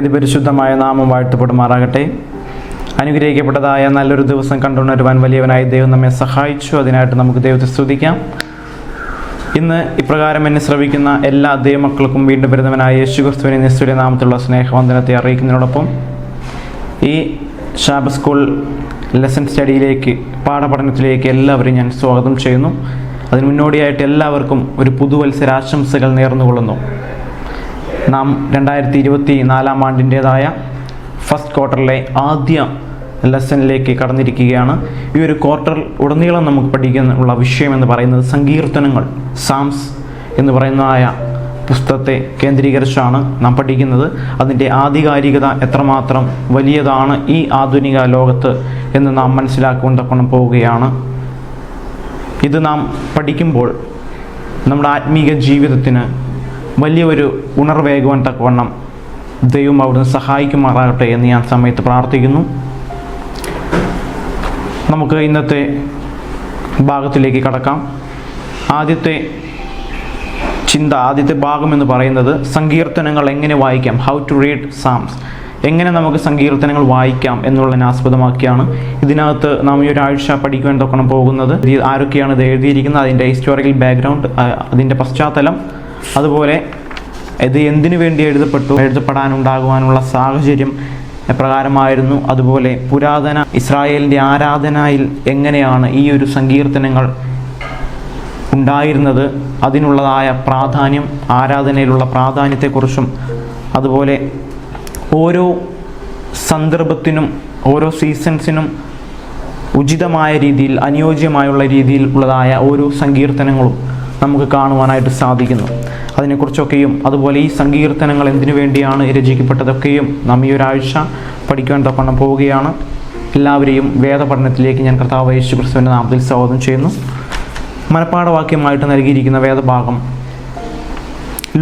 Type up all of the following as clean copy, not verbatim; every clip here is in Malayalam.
അതിപരിശുദ്ധമായ നാമം വാഴ്ത്തപ്പെടുമാറാകട്ടെ. അനുഗ്രഹിക്കപ്പെട്ടതായ നല്ലൊരു ദിവസം കണ്ടുണരുവാൻ വലിയവനായ ദൈവം നമ്മെ സഹായിച്ചു. അതിനായിട്ട് നമുക്ക് ദൈവത്തെ സ്തുതിക്കാം. ഇന്ന് ഇപ്രകാരം എന്നെ ശ്രവിക്കുന്ന എല്ലാ ദൈവമക്കൾക്കും വീണ്ടും വരുന്നവനായ യേശുക്രിസ്തുവിനെ നിസ്തുല്യ നാമത്തിലുള്ള സ്നേഹവന്ദനത്തെ അറിയിക്കുന്നതിനോടൊപ്പം ഈ ശാബത്ത് സ്കൂൾ ലെസൺ സ്റ്റഡിയിലേക്ക്, പാഠപഠനത്തിലേക്ക് എല്ലാവരെയും ഞാൻ സ്വാഗതം ചെയ്യുന്നു. അതിന് മുന്നോടിയായിട്ട് എല്ലാവർക്കും ഒരു പുതുവത്സരാശംസകൾ നേർന്നുകൊള്ളുന്നു. നാം 2024 ആണ്ടിൻ്റേതായ ഫസ്റ്റ് ക്വാർട്ടറിലെ ആദ്യ ലെസണിലേക്ക് കടന്നിരിക്കുകയാണ്. ഈ ഒരു ക്വാർട്ടർ ഉടനീളം നമുക്ക് പഠിക്കാനുള്ള വിഷയം എന്ന് പറയുന്നത് സങ്കീർത്തനങ്ങൾ, സാംസ് എന്ന് പറയുന്നതായ പുസ്തകത്തെ കേന്ദ്രീകരിച്ചാണ് നാം പഠിക്കുന്നത്. അതിൻ്റെ ആധികാരികത എത്രമാത്രം വലിയതാണ് ഈ ആധുനിക ലോകത്ത് എന്ന് നാം മനസ്സിലാക്കുവാൻ തക്കണം പോവുകയാണ്. ഇത് നാം പഠിക്കുമ്പോൾ നമ്മുടെ ആത്മീക ജീവിതത്തിന് വലിയൊരു ഉണർവേകുവാൻ തക്കവണ്ണം ദൈവം അവിടുന്ന് സഹായിക്കുമാറാകട്ടെ എന്ന് ഞാൻ സമയത്ത് പ്രാർത്ഥിക്കുന്നു. നമുക്ക് ഇന്നത്തെ ഭാഗത്തിലേക്ക് കടക്കാം. ആദ്യത്തെ ഭാഗം എന്ന് പറയുന്നത് സങ്കീർത്തനങ്ങൾ എങ്ങനെ വായിക്കാം, ഹൗ ടു റീഡ് സാംസ്, എങ്ങനെ നമുക്ക് സങ്കീർത്തനങ്ങൾ വായിക്കാം എന്നുള്ളതിനെ ആസ്പദമാക്കിയാണ് ഇതിനകത്ത് നാം ഈ ഒരാഴ്ച പഠിക്കുവാൻ തൊക്കണം പോകുന്നത്. ആരൊക്കെയാണ് ഇത് എഴുതിയിരിക്കുന്നത്, അതിൻ്റെ ഹിസ്റ്റോറിക്കൽ ബാക്ക്ഗ്രൗണ്ട്, അതിൻ്റെ പശ്ചാത്തലം, അതുപോലെ ഇത് എന്തിനു വേണ്ടി എഴുതപ്പെടാനുണ്ടാകുവാനുള്ള സാഹചര്യം എപ്രകാരമായിരുന്നു, അതുപോലെ പുരാതന ഇസ്രായേലിൻ്റെ ആരാധനയിൽ എങ്ങനെയാണ് ഈ ഒരു സങ്കീർത്തനങ്ങൾ ഉണ്ടായിരുന്നത്, അതിനുള്ളതായ പ്രാധാന്യം, ആരാധനയിലുള്ള പ്രാധാന്യത്തെക്കുറിച്ചും, അതുപോലെ ഓരോ സന്ദർഭത്തിനും ഓരോ സീസൺസിനും ഉചിതമായ രീതിയിൽ, അനുയോജ്യമായുള്ള രീതിയിൽ ഉള്ളതായ ഓരോ സങ്കീർത്തനങ്ങളും നമുക്ക് കാണുവാനായിട്ട് സാധിക്കുന്നു. അതിനെക്കുറിച്ചൊക്കെയും, അതുപോലെ ഈ സങ്കീർത്തനങ്ങൾ എന്തിനു വേണ്ടിയാണ് രചിക്കപ്പെട്ടതൊക്കെയും നാം ഈ ഒരാഴ്ച പഠിക്കുവാൻ തക്കണം പോവുകയാണ്. എല്ലാവരെയും വേദപഠനത്തിലേക്ക് ഞാൻ കർത്താവ് യേശുക്രിസ്തുവിൻ്റെ നാമത്തിൽ സ്വാഗതം ചെയ്യുന്നു. മനപ്പാഠവാക്യമായിട്ട് നൽകിയിരിക്കുന്ന വേദഭാഗം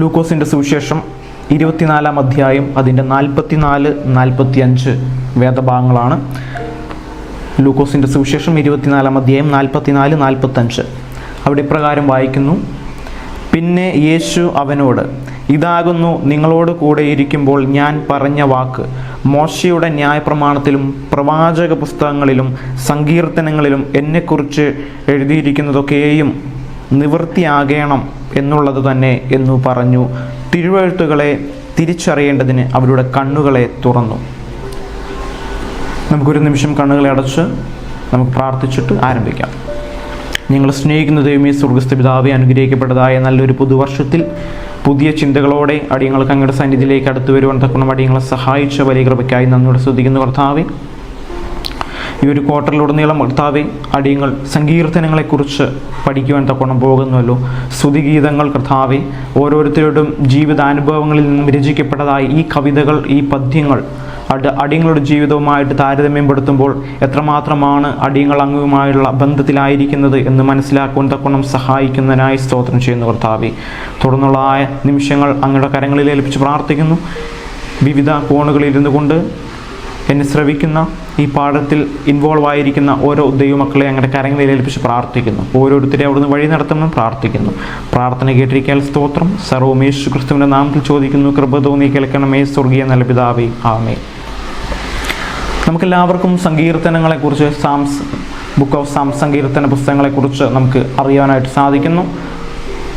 ലൂക്കോസിൻ്റെ സുവിശേഷം 24-ാം അധ്യായം അതിൻ്റെ 44-45 വേദഭാഗങ്ങളാണ്. ലൂക്കോസിൻ്റെ സുവിശേഷം 24-ാം അധ്യായം 44-45. അവിടെ ഇപ്രകാരം വായിക്കുന്നു: പിന്നെ യേശു അവനോട്, ഇതാകുന്നു നിങ്ങളോട് കൂടെ ഇരിക്കുമ്പോൾ ഞാൻ പറഞ്ഞ വാക്ക്, മോശയുടെ ന്യായപ്രമാണത്തിലും പ്രവാചക പുസ്തകങ്ങളിലും സങ്കീർത്തനങ്ങളിലും എന്നെക്കുറിച്ച് എഴുതിയിരിക്കുന്നതൊക്കെയും നിവൃത്തിയാകണം എന്നുള്ളത് തന്നെ എന്നു പറഞ്ഞു. തിരുവെഴുത്തുകളെ തിരിച്ചറിയേണ്ടതിന് അവരുടെ കണ്ണുകളെ തുറന്നു. നമുക്കൊരു നിമിഷം കണ്ണുകളെ അടച്ച് നമുക്ക് പ്രാർത്ഥിച്ചിട്ട് ആരംഭിക്കാം. ഞങ്ങൾ സ്നേഹിക്കുന്ന ദൈവമേ, സ്വർഗ്ഗസ്ഥ പിതാവേ, അനുഗ്രഹിക്കപ്പെട്ടതായ നല്ലൊരു പുതുവർഷത്തിൽ പുതിയ ചിന്തകളോടെ അടിയങ്ങൾക്ക് അങ്ങയുടെ സന്നിധിയിലേക്ക് അടുത്തു വരുവാൻ തക്കണം അടിയങ്ങളെ സഹായിച്ച വലിയ കൃപയ്ക്കായി നന്ദിയോടെ സ്തുതിക്കുന്നു കർത്താവേ. ഈ ഒരു ക്വാർട്ടറിലുടനീളം കർത്താവേ, അടിയങ്ങൾ സങ്കീർത്തനങ്ങളെക്കുറിച്ച് പഠിക്കുവാൻ തക്കണം പോകുന്നുവല്ലോ. സ്തുതിഗീതങ്ങൾ കർത്താവേ, ഓരോരുത്തരുടെയും ജീവിതാനുഭവങ്ങളിൽ നിന്നും രചിക്കപ്പെട്ടതായ ഈ കവിതകൾ, ഈ പദ്യങ്ങൾ അടിയങ്ങളുടെ ജീവിതവുമായിട്ട് താരതമ്യപ്പെടുത്തുമ്പോൾ എത്രമാത്രമാണ് അടിയങ്ങൾ അങ്ങുമായുള്ള ബന്ധത്തിലായിരിക്കുന്നത് എന്ന് മനസ്സിലാക്കുവാൻ തക്കണം സഹായിക്കുന്നതിനായി സ്തോത്രം ചെയ്യുന്നു കർത്താവേ. തുടർന്നുള്ളതായ നിമിഷങ്ങൾ അങ്ങയുടെ കരങ്ങളിൽ ഏൽപ്പിച്ച് പ്രാർത്ഥിക്കുന്നു. വിവിധ കോണുകളിലിരുന്നു കൊണ്ട് എന്നെ ശ്രവിക്കുന്ന, ഈ പാഠത്തിൽ ഇൻവോൾവ് ആയിരിക്കുന്ന ഓരോ ദൈവമക്കളെ അങ്ങയുടെ കരങ്ങളിൽ ഏൽപ്പിച്ച് പ്രാർത്ഥിക്കുന്നു. ഓരോരുത്തരെ അവിടുന്ന് വഴി നടത്തണമെന്ന് പ്രാർത്ഥിക്കുന്നു. പ്രാർത്ഥന കേട്ടിരിക്കാൻ സ്തോത്രം. സർവ്വം യേശുക്രിസ്തുവിൻ്റെ നാമത്തിൽ ചോദിക്കുന്നു. കൃപ തോന്നി കേൾക്കണമേ സ്വർഗീയ നല്ല പിതാവേ, ആമേൻ. നമുക്കെല്ലാവർക്കും സങ്കീർത്തനങ്ങളെക്കുറിച്ച്, ബുക്ക് ഓഫ് സാംസ്, സങ്കീർത്തന പുസ്തകങ്ങളെക്കുറിച്ച് നമുക്ക് അറിയാനായിട്ട് സാധിക്കുന്നു.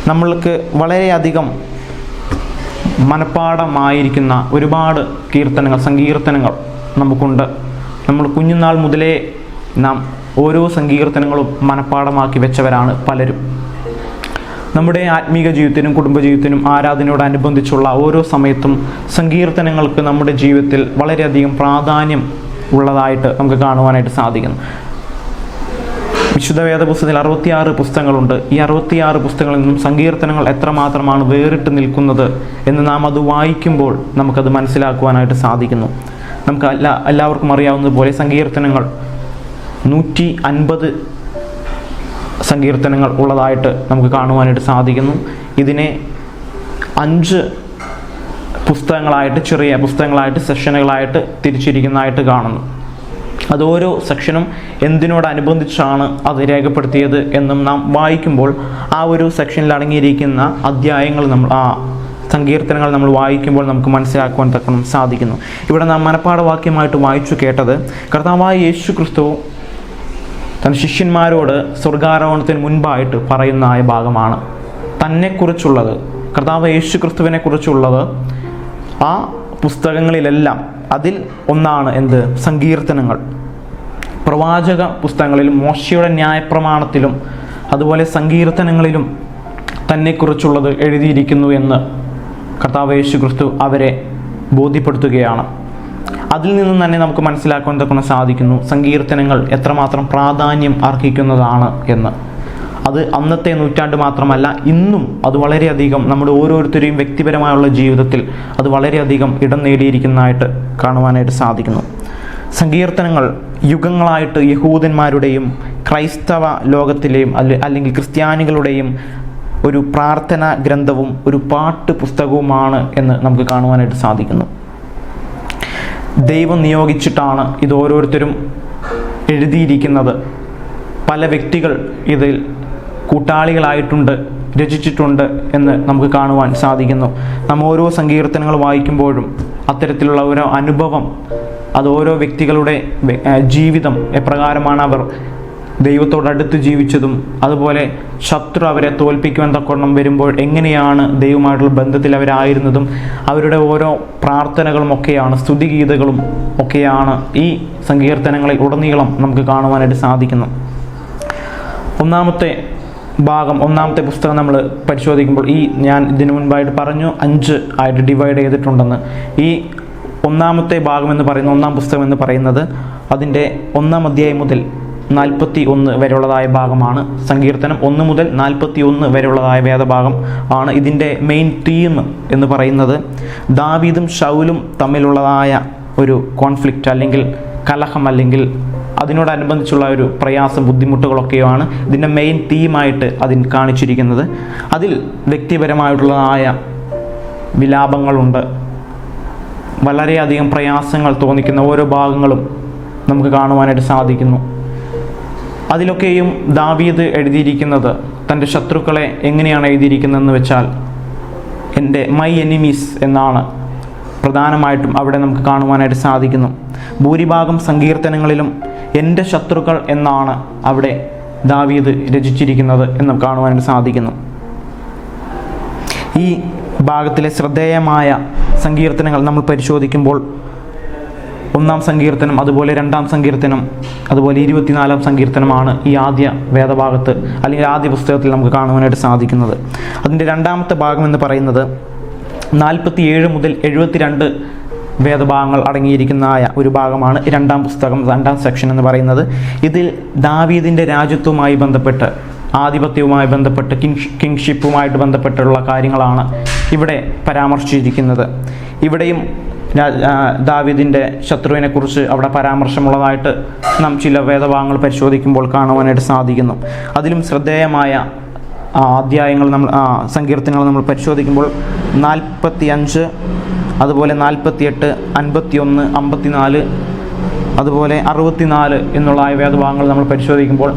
നമ്മൾക്ക് വളരെയധികം മനഃപ്പാഠമായിരിക്കുന്ന ഒരുപാട് സങ്കീർത്തനങ്ങൾ നമുക്കുണ്ട്. നമ്മൾ കുഞ്ഞുനാൾ മുതലേ നാം ഓരോ സങ്കീർത്തനങ്ങളും മനഃപ്പാഠമാക്കി വെച്ചവരാണ് പലരും. നമ്മുടെ ആത്മീക ജീവിതത്തിനും കുടുംബജീവിതത്തിനും ആരാധനയോടനുബന്ധിച്ചുള്ള ഓരോ സമയത്തും സങ്കീർത്തനങ്ങൾക്ക് നമ്മുടെ ജീവിതത്തിൽ വളരെയധികം പ്രാധാന്യം ഉള്ളതായിട്ട് നമുക്ക് കാണുവാനായിട്ട് സാധിക്കുന്നു. വിശുദ്ധ വേദപുസ്തകത്തിൽ 66 പുസ്തകങ്ങളുണ്ട്. ഈ 66 പുസ്തകങ്ങളിൽ നിന്നും സങ്കീർത്തനങ്ങൾ എത്രമാത്രമാണ് വേറിട്ട് നിൽക്കുന്നത് എന്ന് നാം അത് വായിക്കുമ്പോൾ നമുക്കത് മനസ്സിലാക്കുവാനായിട്ട് സാധിക്കുന്നു. നമുക്ക് എല്ലാവർക്കും അറിയാവുന്നതുപോലെ സങ്കീർത്തനങ്ങൾ 150 സങ്കീർത്തനങ്ങൾ ഉള്ളതായിട്ട് നമുക്ക് കാണുവാനായിട്ട് സാധിക്കുന്നു. ഇതിനെ 5 പുസ്തകങ്ങളായിട്ട്, ചെറിയ പുസ്തകങ്ങളായിട്ട്, സെക്ഷനുകളായിട്ട് തിരിച്ചിരിക്കുന്നതായിട്ട് കാണുന്നു. അത് ഓരോ സെക്ഷനും എന്തിനോടനുബന്ധിച്ചാണ് അത് രേഖപ്പെടുത്തിയത് എന്നും നാം വായിക്കുമ്പോൾ ആ ഒരു സെക്ഷനിൽ അടങ്ങിയിരിക്കുന്ന അധ്യായങ്ങൾ, നമ്മൾ ആ സങ്കീർത്തനങ്ങൾ നമ്മൾ വായിക്കുമ്പോൾ നമുക്ക് മനസ്സിലാക്കുവാൻ തക്കണം സാധിക്കുന്നു. ഇവിടെ നാം മനഃപ്പാഠവാക്യമായിട്ട് വായിച്ചു കേട്ടത് കർത്താവായ യേശു ക്രിസ്തു തൻ്റെ ശിഷ്യന്മാരോട് സ്വർഗാരോഹണത്തിന് മുൻപായിട്ട് പറയുന്ന ഭാഗമാണ്. തന്നെക്കുറിച്ചുള്ളത്, കർത്താവ് യേശു ക്രിസ്തുവിനെ കുറിച്ചുള്ളത് ആ പുസ്തകങ്ങളിലെല്ലാം അതിൽ ഒന്നാണ് എന്ത്? സങ്കീർത്തനങ്ങൾ. പ്രവാചക പുസ്തകങ്ങളിലും മോശയുടെ ന്യായപ്രമാണത്തിലും അതുപോലെ സങ്കീർത്തനങ്ങളിലും തന്നെക്കുറിച്ചുള്ളത് എഴുതിയിരിക്കുന്നു എന്ന് കർത്താവ് യേശു ക്രിസ്തു അവരെ ബോധ്യപ്പെടുത്തുകയാണ്. അതിൽ നിന്നും തന്നെ നമുക്ക് മനസ്സിലാക്കാൻ തക്ക സാധിക്കുന്നു സങ്കീർത്തനങ്ങൾ എത്രമാത്രം പ്രാധാന്യം അർഹിക്കുന്നതാണ് എന്ന്. അത് അന്നത്തെ നൂറ്റാണ്ട് മാത്രമല്ല, ഇന്നും അത് വളരെയധികം നമ്മുടെ ഓരോരുത്തരെയും വ്യക്തിപരമായുള്ള ജീവിതത്തിൽ അത് വളരെയധികം ഇടം നേടിയിരിക്കുന്നതായിട്ട് കാണുവാനായിട്ട് സാധിക്കുന്നു. സങ്കീർത്തനങ്ങൾ യുഗങ്ങളായിട്ട് യഹൂദന്മാരുടെയും ക്രൈസ്തവ ലോകത്തിലെയും അല്ലെങ്കിൽ ക്രിസ്ത്യാനികളുടെയും ഒരു പ്രാർത്ഥനാ ഗ്രന്ഥവും ഒരു പാട്ട് പുസ്തകവുമാണ് എന്ന് നമുക്ക് കാണുവാനായിട്ട് സാധിക്കുന്നു. ദൈവം നിയോഗിച്ചിട്ടാണ് ഇത് ഓരോരുത്തരും എഴുതിയിരിക്കുന്നത്. പല വ്യക്തികൾ ഇതിൽ കൂട്ടാളികളായിട്ടുണ്ട്, രചിച്ചിട്ടുണ്ട് എന്ന് നമുക്ക് കാണുവാൻ സാധിക്കുന്നു. നാം ഓരോ സങ്കീർത്തനങ്ങൾ വായിക്കുമ്പോഴും അത്തരത്തിലുള്ള ഓരോ അനുഭവം, അത് ഓരോ വ്യക്തികളുടെ ജീവിതം എപ്രകാരമാണ് അവർ ദൈവത്തോടടുത്ത് ജീവിച്ചതും അതുപോലെ ശത്രു അവരെ തോൽപ്പിക്കുവാൻ തക്കവണ്ണം വരുമ്പോൾ എങ്ങനെയാണ് ദൈവമായിട്ടുള്ള ബന്ധത്തിൽ അവരായിരുന്നതും അവരുടെ ഓരോ പ്രാർത്ഥനകളും ഒക്കെയാണ്, സ്തുതിഗീതകളും ഒക്കെയാണ് ഈ സങ്കീർത്തനങ്ങളിൽ ഉടനീളം നമുക്ക് കാണുവാനായിട്ട് സാധിക്കുന്നു. ഒന്നാമത്തെ പുസ്തകം നമ്മൾ പരിശോധിക്കുമ്പോൾ ഞാൻ ഇതിനു മുൻപായിട്ട് പറഞ്ഞു 5 ആയിട്ട് ഡിവൈഡ് ചെയ്തിട്ടുണ്ടെന്ന്. ഈ ഒന്നാമത്തെ ഭാഗം എന്ന് പറയുന്ന ഒന്നാം പുസ്തകം എന്ന് പറയുന്നത് അതിൻ്റെ 1-ാം അധ്യായം മുതൽ 41 വരെയുള്ളതായ ഭാഗമാണ്. സങ്കീർത്തനം 1 മുതൽ 41 വരെയുള്ളതായ വേദഭാഗം ആണ്. ഇതിൻ്റെ മെയിൻ തീം എന്ന് പറയുന്നത് ദാവീദും ശൗലും തമ്മിലുള്ളതായ ഒരു കോൺഫ്ലിക്റ്റ് അല്ലെങ്കിൽ കലഹം അല്ലെങ്കിൽ അതിനോടനുബന്ധിച്ചുള്ള ഒരു പ്രയാസം, ബുദ്ധിമുട്ടുകളൊക്കെയാണ് ഇതിൻ്റെ മെയിൻ തീമായിട്ട് അതിന് കാണിച്ചിരിക്കുന്നത്. അതിൽ വ്യക്തിപരമായിട്ടുള്ളതായ വിലാപങ്ങളുണ്ട്. വളരെയധികം പ്രയാസങ്ങൾ തോന്നിക്കുന്ന ഓരോ ഭാഗങ്ങളും നമുക്ക് കാണുവാനായിട്ട് സാധിക്കുന്നു. അതിലൊക്കെയും ദാവീദ് എഴുതിയിരിക്കുന്നത് തൻ്റെ ശത്രുക്കളെ എങ്ങനെയാണ് എഴുതിയിരിക്കുന്നതെന്ന് വെച്ചാൽ മൈ എനിമീസ് എന്നാണ് പ്രധാനമായിട്ടും അവിടെ നമുക്ക് കാണുവാനായിട്ട് സാധിക്കുന്നു. ഭൂരിഭാഗം സങ്കീർത്തനങ്ങളിലും എൻ്റെ ശത്രുക്കൾ എന്നാണ് അവിടെ ദാവീദ് രചിച്ചിരിക്കുന്നത് എന്ന് കാണുവാനായിട്ട് സാധിക്കുന്നു. ഈ ഭാഗത്തിലെ ശ്രദ്ധേയമായ സങ്കീർത്തനങ്ങൾ നമ്മൾ പരിശോധിക്കുമ്പോൾ 1-ാം സങ്കീർത്തനം, അതുപോലെ 2-ാം സങ്കീർത്തനം, അതുപോലെ 24-ാം സങ്കീർത്തനമാണ് ഈ ആദ്യ വേദഭാഗത്ത് അല്ലെങ്കിൽ ആദ്യ പുസ്തകത്തിൽ നമുക്ക് കാണുവാനായിട്ട് സാധിക്കുന്നത്. അതിൻ്റെ 2-ാമത്തെ ഭാഗം എന്ന് പറയുന്നത് 47 മുതൽ 72 വേദഭാഗങ്ങൾ അടങ്ങിയിരിക്കുന്നതായ ഒരു ഭാഗമാണ് 2-ാം പുസ്തകം, 2-ാം സെക്ഷൻ എന്ന് പറയുന്നത്. ഇതിൽ ദാവീദിൻ്റെ രാജ്യത്വവുമായി ബന്ധപ്പെട്ട്, ആധിപത്യവുമായി ബന്ധപ്പെട്ട്, കിങ്ഷിപ്പുമായിട്ട് ബന്ധപ്പെട്ടുള്ള കാര്യങ്ങളാണ് ഇവിടെ പരാമർശിച്ചിരിക്കുന്നത്. ഇവിടെയും ദാവീദിൻ്റെ ശത്രുവിനെക്കുറിച്ച് അവിടെ പരാമർശമുള്ളതായിട്ട് നാം ചില വേദഭാഗങ്ങൾ പരിശോധിക്കുമ്പോൾ കാണുവാനായിട്ട് സാധിക്കുന്നു. അതിലും ശ്രദ്ധേയമായ അധ്യായങ്ങൾ സങ്കീർത്തനങ്ങൾ നമ്മൾ പരിശോധിക്കുമ്പോൾ 45, അതുപോലെ 48, 51, 54, അതുപോലെ 64 എന്നുള്ള വേദഭാഗങ്ങൾ നമ്മൾ പരിശോധിക്കുമ്പോൾ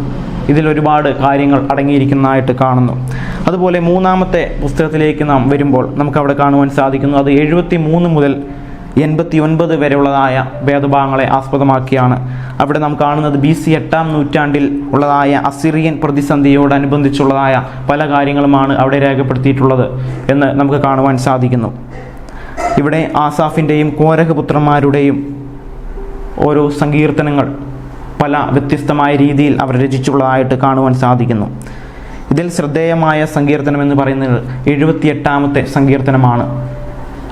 ഇതിലൊരുപാട് കാര്യങ്ങൾ അടങ്ങിയിരിക്കുന്നതായിട്ട് കാണുന്നു. അതുപോലെ 3-ാമത്തെ പുസ്തകത്തിലേക്ക് നാം വരുമ്പോൾ നമുക്കവിടെ കാണുവാൻ സാധിക്കുന്നു അത് 73 മുതൽ 89 വരെയുള്ളതായ വേദഭാഗങ്ങളെ ആസ്പദമാക്കിയാണ്. അവിടെ നാം കാണുന്നത് BC 8-ാം നൂറ്റാണ്ടിൽ ഉള്ളതായ അസിറിയൻ പ്രതിസന്ധിയോടനുബന്ധിച്ചുള്ളതായ പല കാര്യങ്ങളുമാണ് അവിടെ രേഖപ്പെടുത്തിയിട്ടുള്ളത് എന്ന് നമുക്ക് കാണുവാൻ സാധിക്കുന്നു. ഇവിടെ ആസാഫിൻ്റെയും കോരഹ് പുത്രന്മാരുടെയും ഓരോ സങ്കീർത്തനങ്ങൾ പല വ്യത്യസ്തമായ രീതിയിൽ അവർ രചിച്ചുള്ളതായിട്ട് കാണുവാൻ സാധിക്കുന്നു. ഇതിൽ ശ്രദ്ധേയമായ സങ്കീർത്തനം എന്ന് പറയുന്നത് 78-ാമത്തെ സങ്കീർത്തനമാണ്.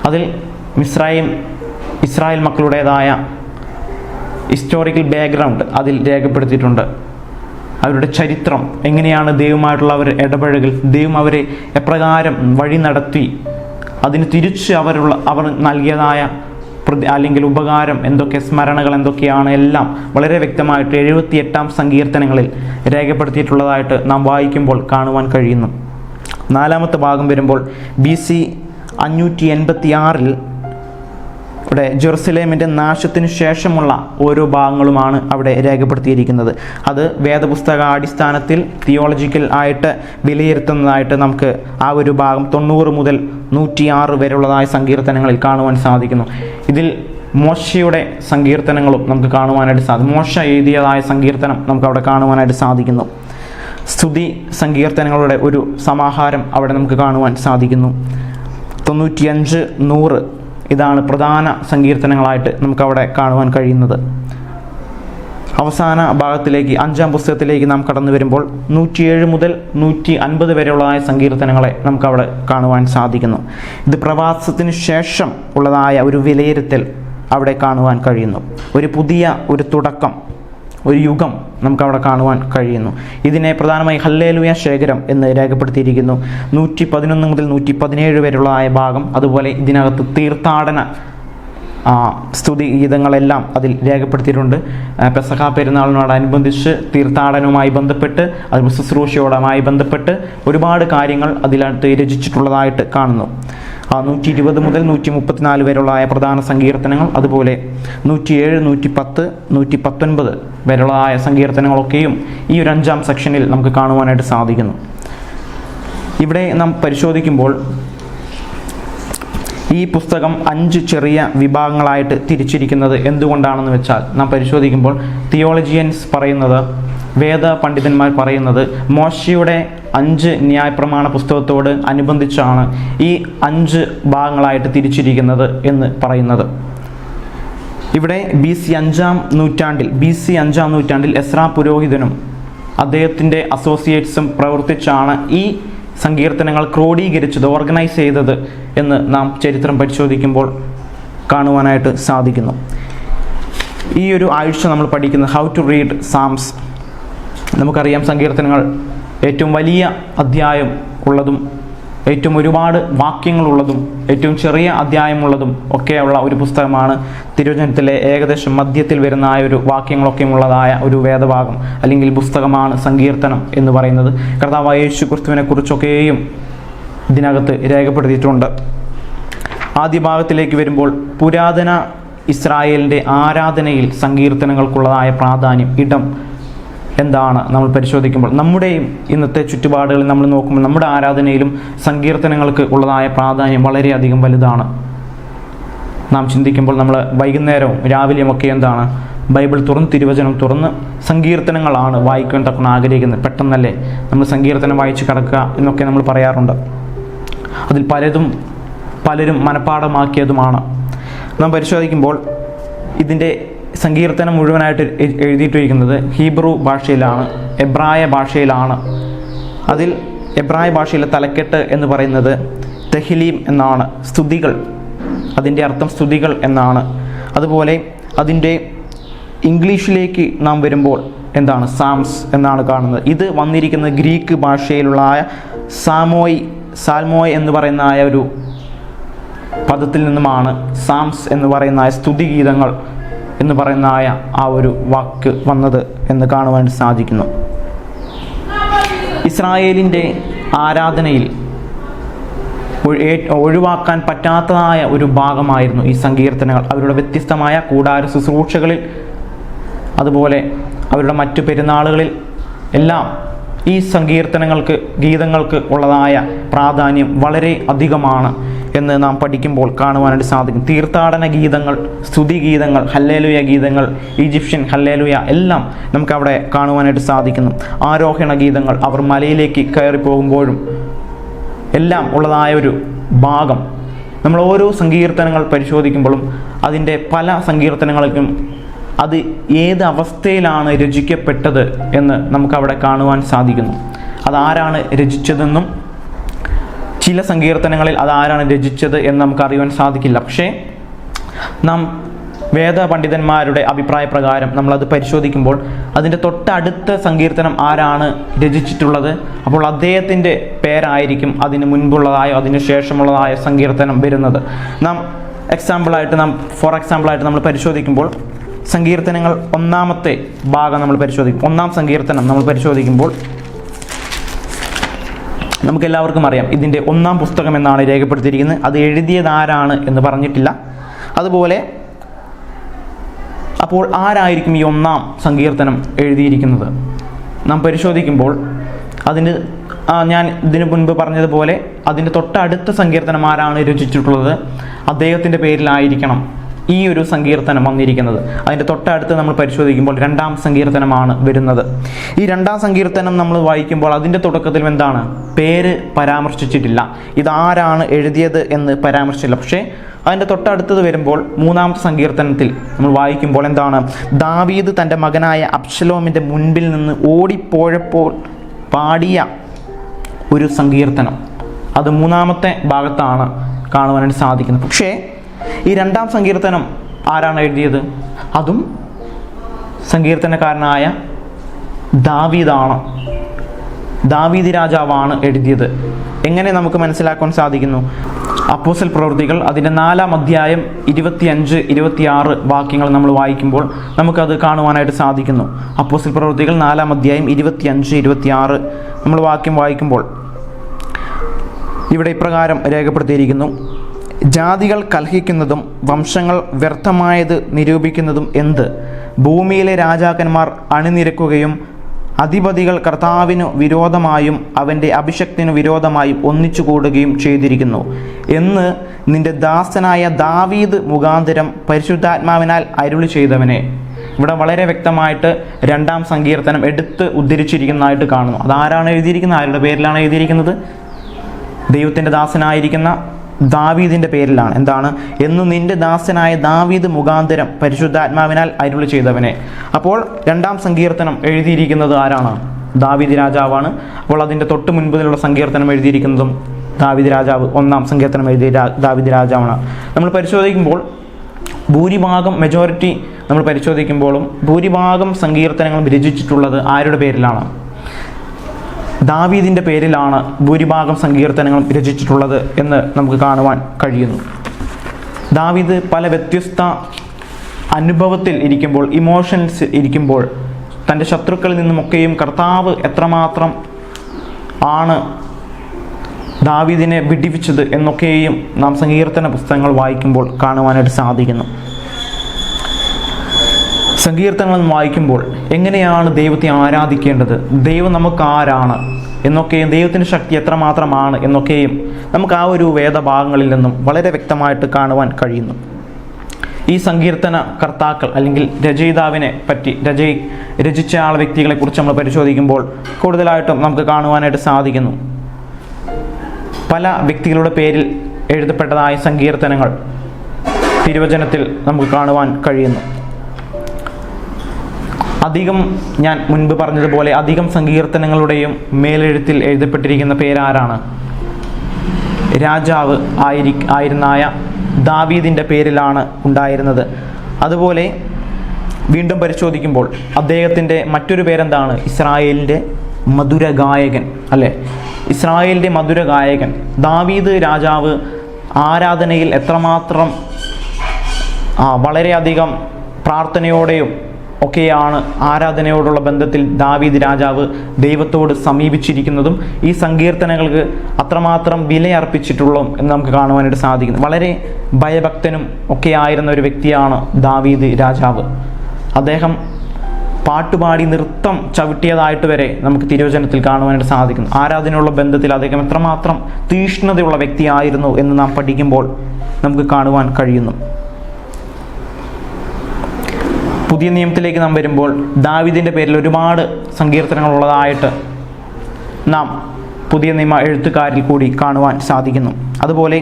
അതിൽ ഇസ്രായേൽ മക്കളുടേതായ ഹിസ്റ്റോറിക്കൽ ബാക്ക്ഗ്രൗണ്ട് അതിൽ രേഖപ്പെടുത്തിയിട്ടുണ്ട്. അവരുടെ ചരിത്രം, എങ്ങനെയാണ് ദൈവമായിട്ടുള്ള അവർ ഇടപഴകൽ, ദൈവം അവരെ എപ്രകാരം വഴി നടത്തി, അതിന് തിരിച്ച് അവർ നൽകിയതായ അല്ലെങ്കിൽ ഉപകാരം എന്തൊക്കെ, സ്മരണകൾ എന്തൊക്കെയാണ്, എല്ലാം വളരെ വ്യക്തമായിട്ട് 78-ാം സങ്കീർത്തനങ്ങളിൽ രേഖപ്പെടുത്തിയിട്ടുള്ളതായിട്ട് നാം വായിക്കുമ്പോൾ കാണുവാൻ കഴിയുന്നു. 4-ാമത്തെ ഭാഗം വരുമ്പോൾ BC 586 ഇവിടെ ജെറുസലേമിൻ്റെ നാശത്തിന് ശേഷമുള്ള ഓരോ ഭാഗങ്ങളുമാണ് അവിടെ രേഖപ്പെടുത്തിയിരിക്കുന്നത്. അത് വേദപുസ്തക അടിസ്ഥാനത്തിൽ തിയോളജിക്കൽ ആയിട്ട് വിലയിരുത്തുന്നതായിട്ട് നമുക്ക് ആ ഒരു ഭാഗം 90 മുതൽ 106 വരെയുള്ളതായ സങ്കീർത്തനങ്ങളിൽ കാണുവാൻ സാധിക്കുന്നു. ഇതിൽ മോശയുടെ സങ്കീർത്തനങ്ങളും നമുക്ക് കാണുവാനായിട്ട് സാധിക്കും. മോശ എഴുതിയതായ സങ്കീർത്തനം നമുക്ക് അവിടെ കാണുവാനായിട്ട് സാധിക്കുന്നു. സ്തുതി സങ്കീർത്തനങ്ങളുടെ ഒരു സമാഹാരം അവിടെ നമുക്ക് കാണുവാൻ സാധിക്കുന്നു. 95, 100 ഇതാണ് പ്രധാന സങ്കീർത്തനങ്ങളായിട്ട് നമുക്കവിടെ കാണുവാൻ കഴിയുന്നത്. അവസാന ഭാഗത്തിലേക്ക് 5-ാം പുസ്തകത്തിലേക്ക് നാം കടന്നു വരുമ്പോൾ 107 മുതൽ 150 വരെയുള്ളതായ സങ്കീർത്തനങ്ങളെ നമുക്കവിടെ കാണുവാൻ സാധിക്കുന്നു. ഇത് പ്രവാസത്തിന് ശേഷം ഉള്ളതായ ഒരു വിലയിരുത്തൽ അവിടെ കാണുവാൻ കഴിയുന്നു. ഒരു പുതിയ ഒരു തുടക്കം, ഒരു യുഗം നമുക്കവിടെ കാണുവാൻ കഴിയുന്നു. ഇതിനെ പ്രധാനമായി ഹല്ലേലൂയ ശേഖരം എന്ന് രേഖപ്പെടുത്തിയിരിക്കുന്നു. 111 മുതൽ 117 വരെയുള്ളതായ ഭാഗം. അതുപോലെ ഇതിനകത്ത് തീർത്ഥാടന സ്തുതി ഗീതങ്ങളെല്ലാം അതിൽ രേഖപ്പെടുത്തിയിട്ടുണ്ട്. പെസഹ പെരുന്നാളിനോടനുബന്ധിച്ച് തീർത്ഥാടനവുമായി ബന്ധപ്പെട്ട് അത് ശുശ്രൂഷയോടുമായി ബന്ധപ്പെട്ട് ഒരുപാട് കാര്യങ്ങൾ അതിനകത്ത് രചിച്ചിട്ടുള്ളതായിട്ട് കാണുന്നു. 120 മുതൽ 134 വരെയുള്ളതായ പ്രധാന സങ്കീർത്തനങ്ങൾ, അതുപോലെ 107, 110, 119 വരെയുള്ളതായ സങ്കീർത്തനങ്ങളൊക്കെയും ഈ ഒരു 5-ാം സെക്ഷനിൽ നമുക്ക് കാണുവാനായിട്ട് സാധിക്കുന്നു. ഇവിടെ നാം പരിശോധിക്കുമ്പോൾ ഈ പുസ്തകം 5 ചെറിയ വിഭാഗങ്ങളായിട്ട് തിരിച്ചിരിക്കുന്നത് എന്തുകൊണ്ടാണെന്ന് വെച്ചാൽ, നാം പരിശോധിക്കുമ്പോൾ തിയോളജിയൻസ് പറയുന്നത്, വേദ പണ്ഡിതന്മാർ പറയുന്നത്, മോശയുടെ 5 ന്യായപ്രമാണ പുസ്തകത്തോട് അനുബന്ധിച്ചാണ് ഈ 5 ഭാഗങ്ങളായിട്ട് തിരിച്ചിരിക്കുന്നത് എന്ന് പറയുന്നത്. ഇവിടെ BC 5-ാം നൂറ്റാണ്ടിൽ എസ്രാ പുരോഹിതനും അദ്ദേഹത്തിൻ്റെ അസോസിയേറ്റ്സും പ്രവർത്തിച്ചാണ് ഈ സങ്കീർത്തനങ്ങൾ ക്രോഡീകരിച്ചത്, ഓർഗനൈസ് ചെയ്തത് എന്ന് നാം ചരിത്രം പരിശോധിക്കുമ്പോൾ കാണുവാനായിട്ട് സാധിക്കുന്നു. ഈ ഒരു ആഴ്ച നമ്മൾ പഠിക്കുന്നത് ഹൗ ടു റീഡ് സാംസ്. നമുക്കറിയാം, സങ്കീർത്തനങ്ങൾ ഏറ്റവും വലിയ അധ്യായം ഉള്ളതും ഏറ്റവും ഒരുപാട് വാക്യങ്ങളുള്ളതും ഏറ്റവും ചെറിയ അധ്യായമുള്ളതും ഒക്കെയുള്ള ഒരു പുസ്തകമാണ്. തിരുവചനത്തിലെ ഏകദേശം മധ്യത്തിൽ വരുന്ന ഒരു വാക്യങ്ങളൊക്കെ ഉള്ളതായ ഒരു വേദഭാഗം അല്ലെങ്കിൽ പുസ്തകമാണ് സങ്കീർത്തനം എന്ന് പറയുന്നത്. കർത്താവായ യേശു ക്രിസ്തുവിനെ കുറിച്ചൊക്കെയും ഇതിനകത്ത് രേഖപ്പെടുത്തിയിട്ടുണ്ട്. ആദ്യ ഭാഗത്തിലേക്ക് വരുമ്പോൾ പുരാതന ഇസ്രായേലിൻ്റെ ആരാധനയിൽ സങ്കീർത്തനങ്ങൾക്കുള്ളതായ പ്രാധാന്യം, ഇടം എന്താണ് നമ്മൾ പരിശോധിക്കുമ്പോൾ, നമ്മുടെയും ഇന്നത്തെ ചുറ്റുപാടുകളിൽ നമ്മൾ നോക്കുമ്പോൾ നമ്മുടെ ആരാധനയിലും സങ്കീർത്തനങ്ങൾക്ക് ഉള്ളതായ പ്രാധാന്യം വളരെയധികം വലുതാണ്. നാം ചിന്തിക്കുമ്പോൾ നമ്മൾ വൈകുന്നേരവും രാവിലെയും ഒക്കെ എന്താണ്, ബൈബിൾ തുറന്ന് തിരുവചനം തുറന്ന് സങ്കീർത്തനങ്ങളാണ് വായിക്കാൻ തക്കണം ആഗ്രഹിക്കുന്നത്. പെട്ടെന്നല്ലേ നമ്മൾ സങ്കീർത്തനം വായിച്ച് കിടക്കുക എന്നൊക്കെ നമ്മൾ പറയാറുണ്ട്. അതിൽ പലരും മനഃപ്പാഠമാക്കിയതുമാണ്. നാം പരിശോധിക്കുമ്പോൾ ഇതിൻ്റെ സങ്കീർത്തനം മുഴുവനായിട്ട് എഴുതിയിട്ടിരിക്കുന്നത് ഹീബ്രു ഭാഷയിലാണ്, എബ്രായ ഭാഷയിലാണ്. അതിൽ എബ്രായ ഭാഷയിലെ തലക്കെട്ട് എന്ന് പറയുന്നത് തെഹിലീം എന്നാണ്, സ്തുതികൾ. അതിൻ്റെ അർത്ഥം സ്തുതികൾ എന്നാണ്. അതുപോലെ അതിൻ്റെ ഇംഗ്ലീഷിലേക്ക് നാം വരുമ്പോൾ എന്താണ്, സാംസ് എന്നാണ് കാണുന്നത്. ഇത് വന്നിരിക്കുന്നത് ഗ്രീക്ക് ഭാഷയിലുള്ള സാൽമോയ് എന്ന് പറയുന്ന ഒരു പദത്തിൽ നിന്നുമാണ് സാംസ് എന്ന് പറയുന്ന സ്തുതിഗീതങ്ങൾ എന്ന് പറയുന്ന ആ ഒരു വാക്ക് വന്നത് എന്ന് കാണുവാൻ സാധിക്കുന്നു. ഇസ്രായേലിൻ്റെ ആരാധനയിൽ ഒഴിവാക്കാൻ പറ്റാത്തതായ ഒരു ഭാഗമായിരുന്നു ഈ സങ്കീർത്തനങ്ങൾ. അവരുടെ വ്യത്യസ്തമായ കൂടാര ശുശ്രൂഷകളിൽ, അതുപോലെ അവരുടെ മറ്റു പെരുന്നാളുകളിൽ എല്ലാം ഈ ഗീതങ്ങൾക്ക് ഉള്ളതായ പ്രാധാന്യം വളരെ അധികമാണ് എന്ന് നാം പഠിക്കുമ്പോൾ കാണുവാനായിട്ട് സാധിക്കും. തീർത്ഥാടന ഗീതങ്ങൾ, സ്തുതി ഗീതങ്ങൾ, ഹല്ലേലൂയ ഗീതങ്ങൾ, ഈജിപ്ഷ്യൻ ഹല്ലേലൂയ എല്ലാം നമുക്കവിടെ കാണുവാനായിട്ട് സാധിക്കുന്നു. ആരോഹണ ഗീതങ്ങൾ, അവർ മലയിലേക്ക് കയറി പോകുമ്പോഴും എല്ലാം ഉള്ളതായ ഒരു ഭാഗം. നമ്മൾ ഓരോ സങ്കീർത്തനങ്ങൾ പരിശോധിക്കുമ്പോഴും അതിൻ്റെ പല സങ്കീർത്തനങ്ങൾക്കും അത് ഏത് അവസ്ഥയിലാണ് രചിക്കപ്പെട്ടത് എന്ന് നമുക്കവിടെ കാണുവാൻ സാധിക്കുന്നു. അതാരാണ് രചിച്ചതെന്നും ചില സങ്കീർത്തനങ്ങളിൽ അതാരാണ് രചിച്ചത് എന്ന് നമുക്ക് അറിയുവാൻ സാധിക്കില്ല. പക്ഷേ നാം വേദ പണ്ഡിതന്മാരുടെ അഭിപ്രായ പ്രകാരം നമ്മളത് പരിശോധിക്കുമ്പോൾ അതിൻ്റെ തൊട്ടടുത്ത സങ്കീർത്തനം ആരാണ് രചിച്ചിട്ടുള്ളത്, അപ്പോൾ അദ്ദേഹത്തിൻ്റെ പേരായിരിക്കും അതിന് മുൻപുള്ളതായോ അതിന് ശേഷമുള്ളതായ സങ്കീർത്തനം വരുന്നത്. ഫോർ എക്സാമ്പിളായിട്ട് നമ്മൾ പരിശോധിക്കുമ്പോൾ സങ്കീർത്തനങ്ങൾ 1-ാമത്തെ ഭാഗം നമ്മൾ പരിശോധിക്കും. 1-ാം സങ്കീർത്തനം നമ്മൾ പരിശോധിക്കുമ്പോൾ നമുക്കെല്ലാവർക്കും അറിയാം ഇതിൻ്റെ 1-ാം പുസ്തകം എന്നാണ് രേഖപ്പെടുത്തിയിരിക്കുന്നത്. അത് എഴുതിയത് ആരാണ് എന്ന് പറഞ്ഞിട്ടില്ല. അതുപോലെ അപ്പോൾ ആരായിരിക്കും ഈ ഒന്നാം സങ്കീർത്തനം എഴുതിയിരിക്കുന്നത്? നാം പരിശോധിക്കുമ്പോൾ ഞാൻ ഇതിനു മുൻപ് പറഞ്ഞതുപോലെ അതിൻ്റെ തൊട്ടടുത്ത സങ്കീർത്തനം ആരാണ് രചിച്ചിട്ടുള്ളത്? അദ്ദേഹത്തിൻ്റെ പേരിലായിരിക്കണം ഈ ഒരു സങ്കീർത്തനം വന്നിരിക്കുന്നത്. അതിൻ്റെ തൊട്ടടുത്ത് നമ്മൾ പരിശോധിക്കുമ്പോൾ രണ്ടാം സങ്കീർത്തനമാണ് വരുന്നത്. ഈ രണ്ടാം സങ്കീർത്തനം നമ്മൾ വായിക്കുമ്പോൾ അതിൻ്റെ തുടക്കത്തിൽ എന്താണ്? പേര് പരാമർശിച്ചിട്ടില്ല, ഇതാരാണ് എഴുതിയത് എന്ന് പരാമർശിച്ചില്ല. പക്ഷേ അതിൻ്റെ തൊട്ടടുത്തത് വരുമ്പോൾ മൂന്നാമത്തെ സങ്കീർത്തനത്തിൽ നമ്മൾ വായിക്കുമ്പോൾ എന്താണ്? ദാവീദ് തൻ്റെ മകനായ അബ്ശലോമിൻ്റെ മുൻപിൽ നിന്ന് ഓടിപ്പോയപ്പോൾ പാടിയ ഒരു സങ്കീർത്തനം, അത് മൂന്നാമത്തെ ഭാഗത്താണ് കാണുവാനായിട്ട് സാധിക്കുന്നത്. പക്ഷേ ഈ രണ്ടാം സങ്കീർത്തനം ആരാണ് എഴുതിയത്? അതും സങ്കീർത്തനക്കാരനായ ദാവീദാണ്. ദാവീദ് രാജാവാണ് എഴുതിയത്. എങ്ങനെ നമുക്ക് മനസ്സിലാക്കാൻ സാധിക്കുന്നു? അപ്പോസ്തല പ്രവൃത്തികൾ അതിൻ്റെ 4-ാം അധ്യായം 25-26 വാക്യങ്ങൾ നമ്മൾ വായിക്കുമ്പോൾ നമുക്കത് കാണുവാനായിട്ട് സാധിക്കുന്നു. അപ്പോസ്തല പ്രവൃത്തികൾ 4-ാം അധ്യായം 25-26 നമ്മൾ വാക്യം വായിക്കുമ്പോൾ ഇവിടെ ഇപ്രകാരം രേഖപ്പെടുത്തിയിരിക്കുന്നു: ജാതികൾ കലഹിക്കുന്നതും വംശങ്ങൾ വ്യർത്ഥമായത് നിരൂപിക്കുന്നതും എന്ത്? ഭൂമിയിലെ രാജാക്കന്മാർ അണിനിരക്കുകയും അധിപതികൾ കർത്താവിനു വിരോധമായും അവൻ്റെ അഭിഷക്തിനു വിരോധമായും ഒന്നിച്ചു കൂടുകയും ചെയ്തിരിക്കുന്നു എന്ന് നിന്റെ ദാസനായ ദാവീദ് മുഖാന്തരം പരിശുദ്ധാത്മാവിനാൽ അരുളി ചെയ്തവനെ. ഇവിടെ വളരെ വ്യക്തമായിട്ട് രണ്ടാം സങ്കീർത്തനം എടുത്ത് ഉദ്ധരിച്ചിരിക്കുന്നതായിട്ട് കാണുന്നു. അതാരാണ് എഴുതിയിരിക്കുന്നത്? ആരുടെ പേരിലാണ് എഴുതിയിരിക്കുന്നത്? ദൈവത്തിൻ്റെ ദാസനായിരിക്കുന്ന ദാവീദിൻ്റെ പേരിലാണ്. എന്താണ്? എന്ന് നിന്റെ ദാസനായ ദാവീദ് മുഖാന്തരം പരിശുദ്ധാത്മാവിനാൽ അരുളി ചെയ്തവനെ. അപ്പോൾ രണ്ടാം സങ്കീർത്തനം എഴുതിയിരിക്കുന്നത് ആരാണ്? ദാവീദ് രാജാവാണ്. അപ്പോൾ അതിൻ്റെ തൊട്ട് മുൻപിലുള്ള സങ്കീർത്തനം എഴുതിയിരിക്കുന്നതും ദാവീദ് രാജാവ്, ഒന്നാം സങ്കീർത്തനം എഴുതിയ ദാവീദ് രാജാവാണ്. നമ്മൾ പരിശോധിക്കുമ്പോൾ മെജോറിറ്റി നമ്മൾ പരിശോധിക്കുമ്പോഴും ഭൂരിഭാഗം സങ്കീർത്തനങ്ങളും രചിച്ചിട്ടുള്ളത് ആരുടെ പേരിലാണ്? ദാവീദിൻ്റെ പേരിലാണ് ഭൂരിഭാഗം സങ്കീർത്തനങ്ങളും രചിച്ചിട്ടുള്ളത് എന്ന് നമുക്ക് കാണുവാൻ കഴിയുന്നു. ദാവീദ് പല വ്യത്യസ്ത അനുഭവത്തിൽ ഇരിക്കുമ്പോൾ, ഇമോഷൻസ് ഇരിക്കുമ്പോൾ, തൻ്റെ ശത്രുക്കളിൽ നിന്നുമൊക്കെയും കർത്താവ് എത്രമാത്രം ആണ് ദാവീദിനെ വിടിവിച്ചത് എന്നൊക്കെയും നാം സങ്കീർത്തന പുസ്തകങ്ങൾ വായിക്കുമ്പോൾ കാണുവാനായിട്ട് സാധിക്കുന്നു. സങ്കീർത്തനങ്ങൾ വായിക്കുമ്പോൾ എങ്ങനെയാണ് ദൈവത്തെ ആരാധിക്കേണ്ടത്, ദൈവം നമുക്ക് ആരാണ് എന്നൊക്കെയും ദൈവത്തിൻ്റെ ശക്തി എത്രമാത്രമാണ് എന്നൊക്കെയും നമുക്ക് ആ ഒരു വേദഭാഗങ്ങളിൽ നിന്നും വളരെ വ്യക്തമായിട്ട് കാണുവാൻ കഴിയുന്നു. ഈ സങ്കീർത്തന കർത്താക്കൾ അല്ലെങ്കിൽ രചയിതാവിനെ പറ്റി, രചിച്ച വ്യക്തികളെക്കുറിച്ച് നമ്മൾ പരിശോധിക്കുമ്പോൾ കൂടുതലായിട്ടും നമുക്ക് കാണുവാനായിട്ട് സാധിക്കുന്നു. പല വ്യക്തികളുടെ പേരിൽ എഴുതപ്പെട്ടതായ സങ്കീർത്തനങ്ങൾ തിരുവചനത്തിൽ നമുക്ക് കാണുവാൻ കഴിയുന്നു. ഞാൻ മുൻപ് പറഞ്ഞതുപോലെ അധികം സങ്കീർത്തനങ്ങളുടെയും മേലെഴുത്തിൽ എഴുതപ്പെട്ടിരിക്കുന്ന പേരാരാണ്? രാജാവ് ആയിരുന്നായ ദാവീദിൻ്റെ പേരിലാണ് ഉണ്ടായിരുന്നത്. അതുപോലെ വീണ്ടും പരിശോധിക്കുമ്പോൾ അദ്ദേഹത്തിൻ്റെ മറ്റൊരു പേരെന്താണ്? ഇസ്രായേലിൻ്റെ മധുരഗായകൻ, അല്ലേ? ഇസ്രായേലിൻ്റെ മധുരഗായകൻ. ദാവീദ് രാജാവ് ആരാധനയിൽ എത്രമാത്രം വളരെയധികം പ്രാർത്ഥനയോടെയും ഒക്കെയാണ് ആരാധനയോടുള്ള ബന്ധത്തിൽ ദാവീദ് രാജാവ് ദൈവത്തോട് സമീപിച്ചിരിക്കുന്നതും ഈ സങ്കീർത്തനങ്ങൾക്ക് അത്രമാത്രം വിലയർപ്പിച്ചിട്ടുള്ളൂ എന്ന് നമുക്ക് കാണുവാനായിട്ട് സാധിക്കുന്നു. വളരെ ഭയഭക്തനും ഒക്കെ ആയിരുന്ന ഒരു വ്യക്തിയാണ് ദാവീദ് രാജാവ്. അദ്ദേഹം പാട്ടുപാടി നൃത്തം ചവിട്ടിയതായിട്ട് വരെ നമുക്ക് തിരുവചനത്തിൽ കാണുവാനായിട്ട് സാധിക്കുന്നു. ആരാധനയുള്ള ബന്ധത്തിൽ അദ്ദേഹം എത്രമാത്രം തീഷ്ണതയുള്ള വ്യക്തിയായിരുന്നു എന്ന് നാം പഠിക്കുമ്പോൾ നമുക്ക് കാണുവാൻ കഴിയുന്നു. പുതിയ നിയമത്തിലേക്ക് നാം വരുമ്പോൾ ദാവീദിൻ്റെ പേരിൽ ഒരുപാട് സങ്കീർത്തനങ്ങളുള്ളതായിട്ട് നാം പുതിയ നിയമ എഴുത്തുകാരിൽ കൂടി കാണുവാൻ സാധിക്കുന്നു. അതുപോലെ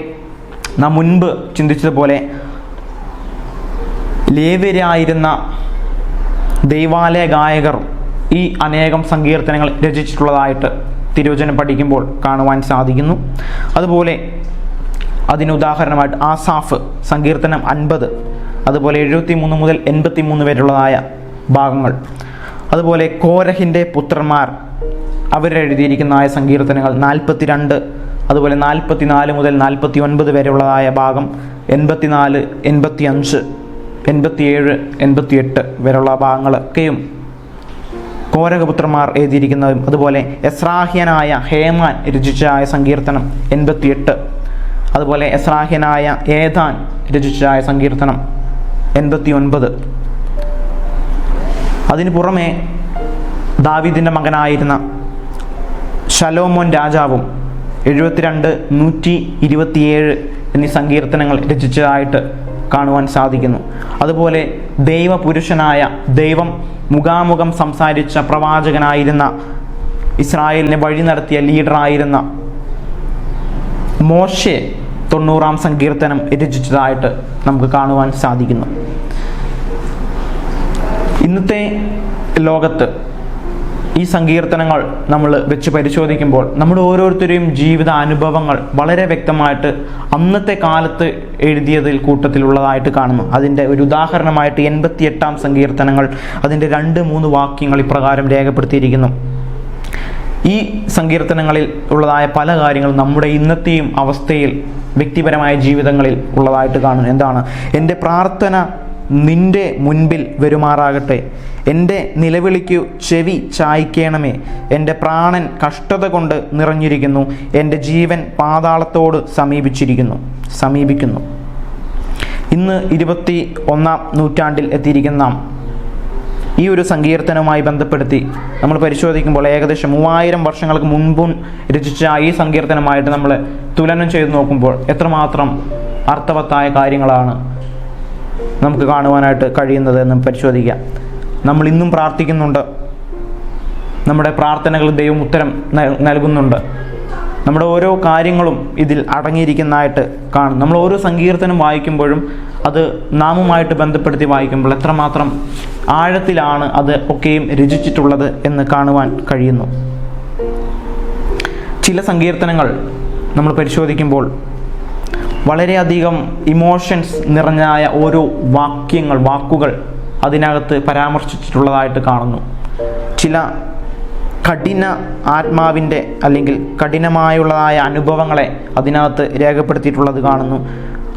നാം മുൻപ് ചിന്തിച്ചതുപോലെ ലേവ്യരായിരുന്ന ദൈവാലയ ഗായകർ ഈ അനേകം സങ്കീർത്തനങ്ങൾ രചിച്ചിട്ടുള്ളതായിട്ട് തിരുവചനം പഠിക്കുമ്പോൾ കാണുവാൻ സാധിക്കുന്നു. അതുപോലെ അതിനുദാഹരണമായിട്ട് ആസാഫ് സങ്കീർത്തനം 50, അതുപോലെ 73 മുതൽ 83 വരെയുള്ളതായ ഭാഗങ്ങൾ. അതുപോലെ കോരഹിൻ്റെ പുത്രന്മാർ അവരെഴുതിയിരിക്കുന്നതായ സങ്കീർത്തനങ്ങൾ 42, അതുപോലെ 44 മുതൽ 49 വരെയുള്ളതായ ഭാഗം, 84, 85, 87, 88 വരെയുള്ള ഭാഗങ്ങളൊക്കെയും കോരഹപുത്രന്മാർ എഴുതിയിരിക്കുന്നതും, അതുപോലെ എസ്രാഹ്യനായ ഹേമാൻ രചിച്ചായ സങ്കീർത്തനം 88, അതുപോലെ എസ്രാഹ്യനായ ഏതാൻ രചിച്ചതായ സങ്കീർത്തനം 89. അതിനു പുറമെ ദാവീദിൻ്റെ മകനായിരുന്ന ശലോമോൻ രാജാവും 72, 127 എന്നീ സങ്കീർത്തനങ്ങൾ രചിച്ചതായിട്ട് കാണുവാൻ സാധിക്കുന്നു. അതുപോലെ ദൈവപുരുഷനായ, ദൈവം മുഖാമുഖം സംസാരിച്ച പ്രവാചകനായിരുന്ന, ഇസ്രായേലിനെ വഴി നടത്തിയ ലീഡറായിരുന്ന മോശെ 90-ാം സങ്കീർത്തനം രചിച്ചതായിട്ട് നമുക്ക് കാണുവാൻ സാധിക്കുന്നു. ഇന്നത്തെ ലോകത്ത് ഈ സങ്കീർത്തനങ്ങൾ നമ്മൾ വെച്ച് പരിശോധിക്കുമ്പോൾ നമ്മുടെ ഓരോരുത്തരെയും ജീവിത അനുഭവങ്ങൾ വളരെ വ്യക്തമായിട്ട് അന്നത്തെ കാലത്ത് എഴുതിയതിൽ കൂട്ടത്തിലുള്ളതായിട്ട് കാണുന്നു. അതിൻ്റെ ഒരു ഉദാഹരണമായിട്ട് 88-ാം സങ്കീർത്തനങ്ങൾ അതിൻ്റെ 2-3 വാക്യങ്ങൾ ഇപ്രകാരം രേഖപ്പെടുത്തിയിരിക്കുന്നു. ഈ സങ്കീർത്തനങ്ങളിൽ ഉള്ളതായ പല കാര്യങ്ങളും നമ്മുടെ ഇന്നത്തെയും അവസ്ഥയിൽ വ്യക്തിപരമായ ജീവിതങ്ങളിൽ ഉള്ളതായിട്ട് കാണുന്നു. എന്താണ്? എൻ്റെ പ്രാർത്ഥന നിന്റെ മുൻപിൽ വരുമാറാകട്ടെ, എൻ്റെ നിലവിളിക്കു ചെവി ചായ്ക്കണമേ, എൻ്റെ പ്രാണൻ കഷ്ടത കൊണ്ട് നിറഞ്ഞിരിക്കുന്നു, എൻ്റെ ജീവൻ പാതാളത്തോട് സമീപിക്കുന്നു. ഇന്ന് 21-ാം നൂറ്റാണ്ടിൽ എത്തിയിരിക്കുന്ന നാം ഈ ഒരു സങ്കീർത്തനവുമായി ബന്ധപ്പെടുത്തി നമ്മൾ പരിശോധിക്കുമ്പോൾ ഏകദേശം 3000 വർഷങ്ങൾക്ക് മുൻപും രചിച്ച ഈ സങ്കീർത്തനമായിട്ട് നമ്മൾ തുലനം ചെയ്ത് നോക്കുമ്പോൾ എത്രമാത്രം അർത്ഥവത്തായ കാര്യങ്ങളാണ് നമുക്ക് കാണുവാനായിട്ട് കഴിയുന്നത് എന്ന് പരിശോധിക്കാം. നമ്മൾ ഇന്നും പ്രാർത്ഥിക്കുന്നുണ്ട്, നമ്മുടെ പ്രാർത്ഥനകൾ ദൈവം ഉത്തരം നൽകുന്നുണ്ട്. നമ്മുടെ ഓരോ കാര്യങ്ങളും ഇതിൽ അടങ്ങിയിരിക്കുന്നതായിട്ട് കാണും. നമ്മൾ ഓരോ സങ്കീർത്തനം വായിക്കുമ്പോഴും അത് നാമുമായിട്ട് ബന്ധപ്പെടുത്തി വായിക്കുമ്പോൾ എത്രമാത്രം ആഴത്തിലാണ് അത് ഒക്കെയും രചിച്ചിട്ടുള്ളത് എന്ന് കാണുവാൻ കഴിയുന്നു. ചില സങ്കീർത്തനങ്ങൾ നമ്മൾ പരിശോധിക്കുമ്പോൾ വളരെയധികം ഇമോഷൻസ് നിറഞ്ഞായ ഓരോ വാക്കുകൾ അതിനകത്ത് പരാമർശിച്ചിട്ടുള്ളതായിട്ട് കാണുന്നു. ചില കഠിന ആത്മാവിൻ്റെ അല്ലെങ്കിൽ കഠിനമായുള്ളതായ അനുഭവങ്ങളെ അതിനകത്ത് രേഖപ്പെടുത്തിയിട്ടുള്ളത് കാണുന്നു.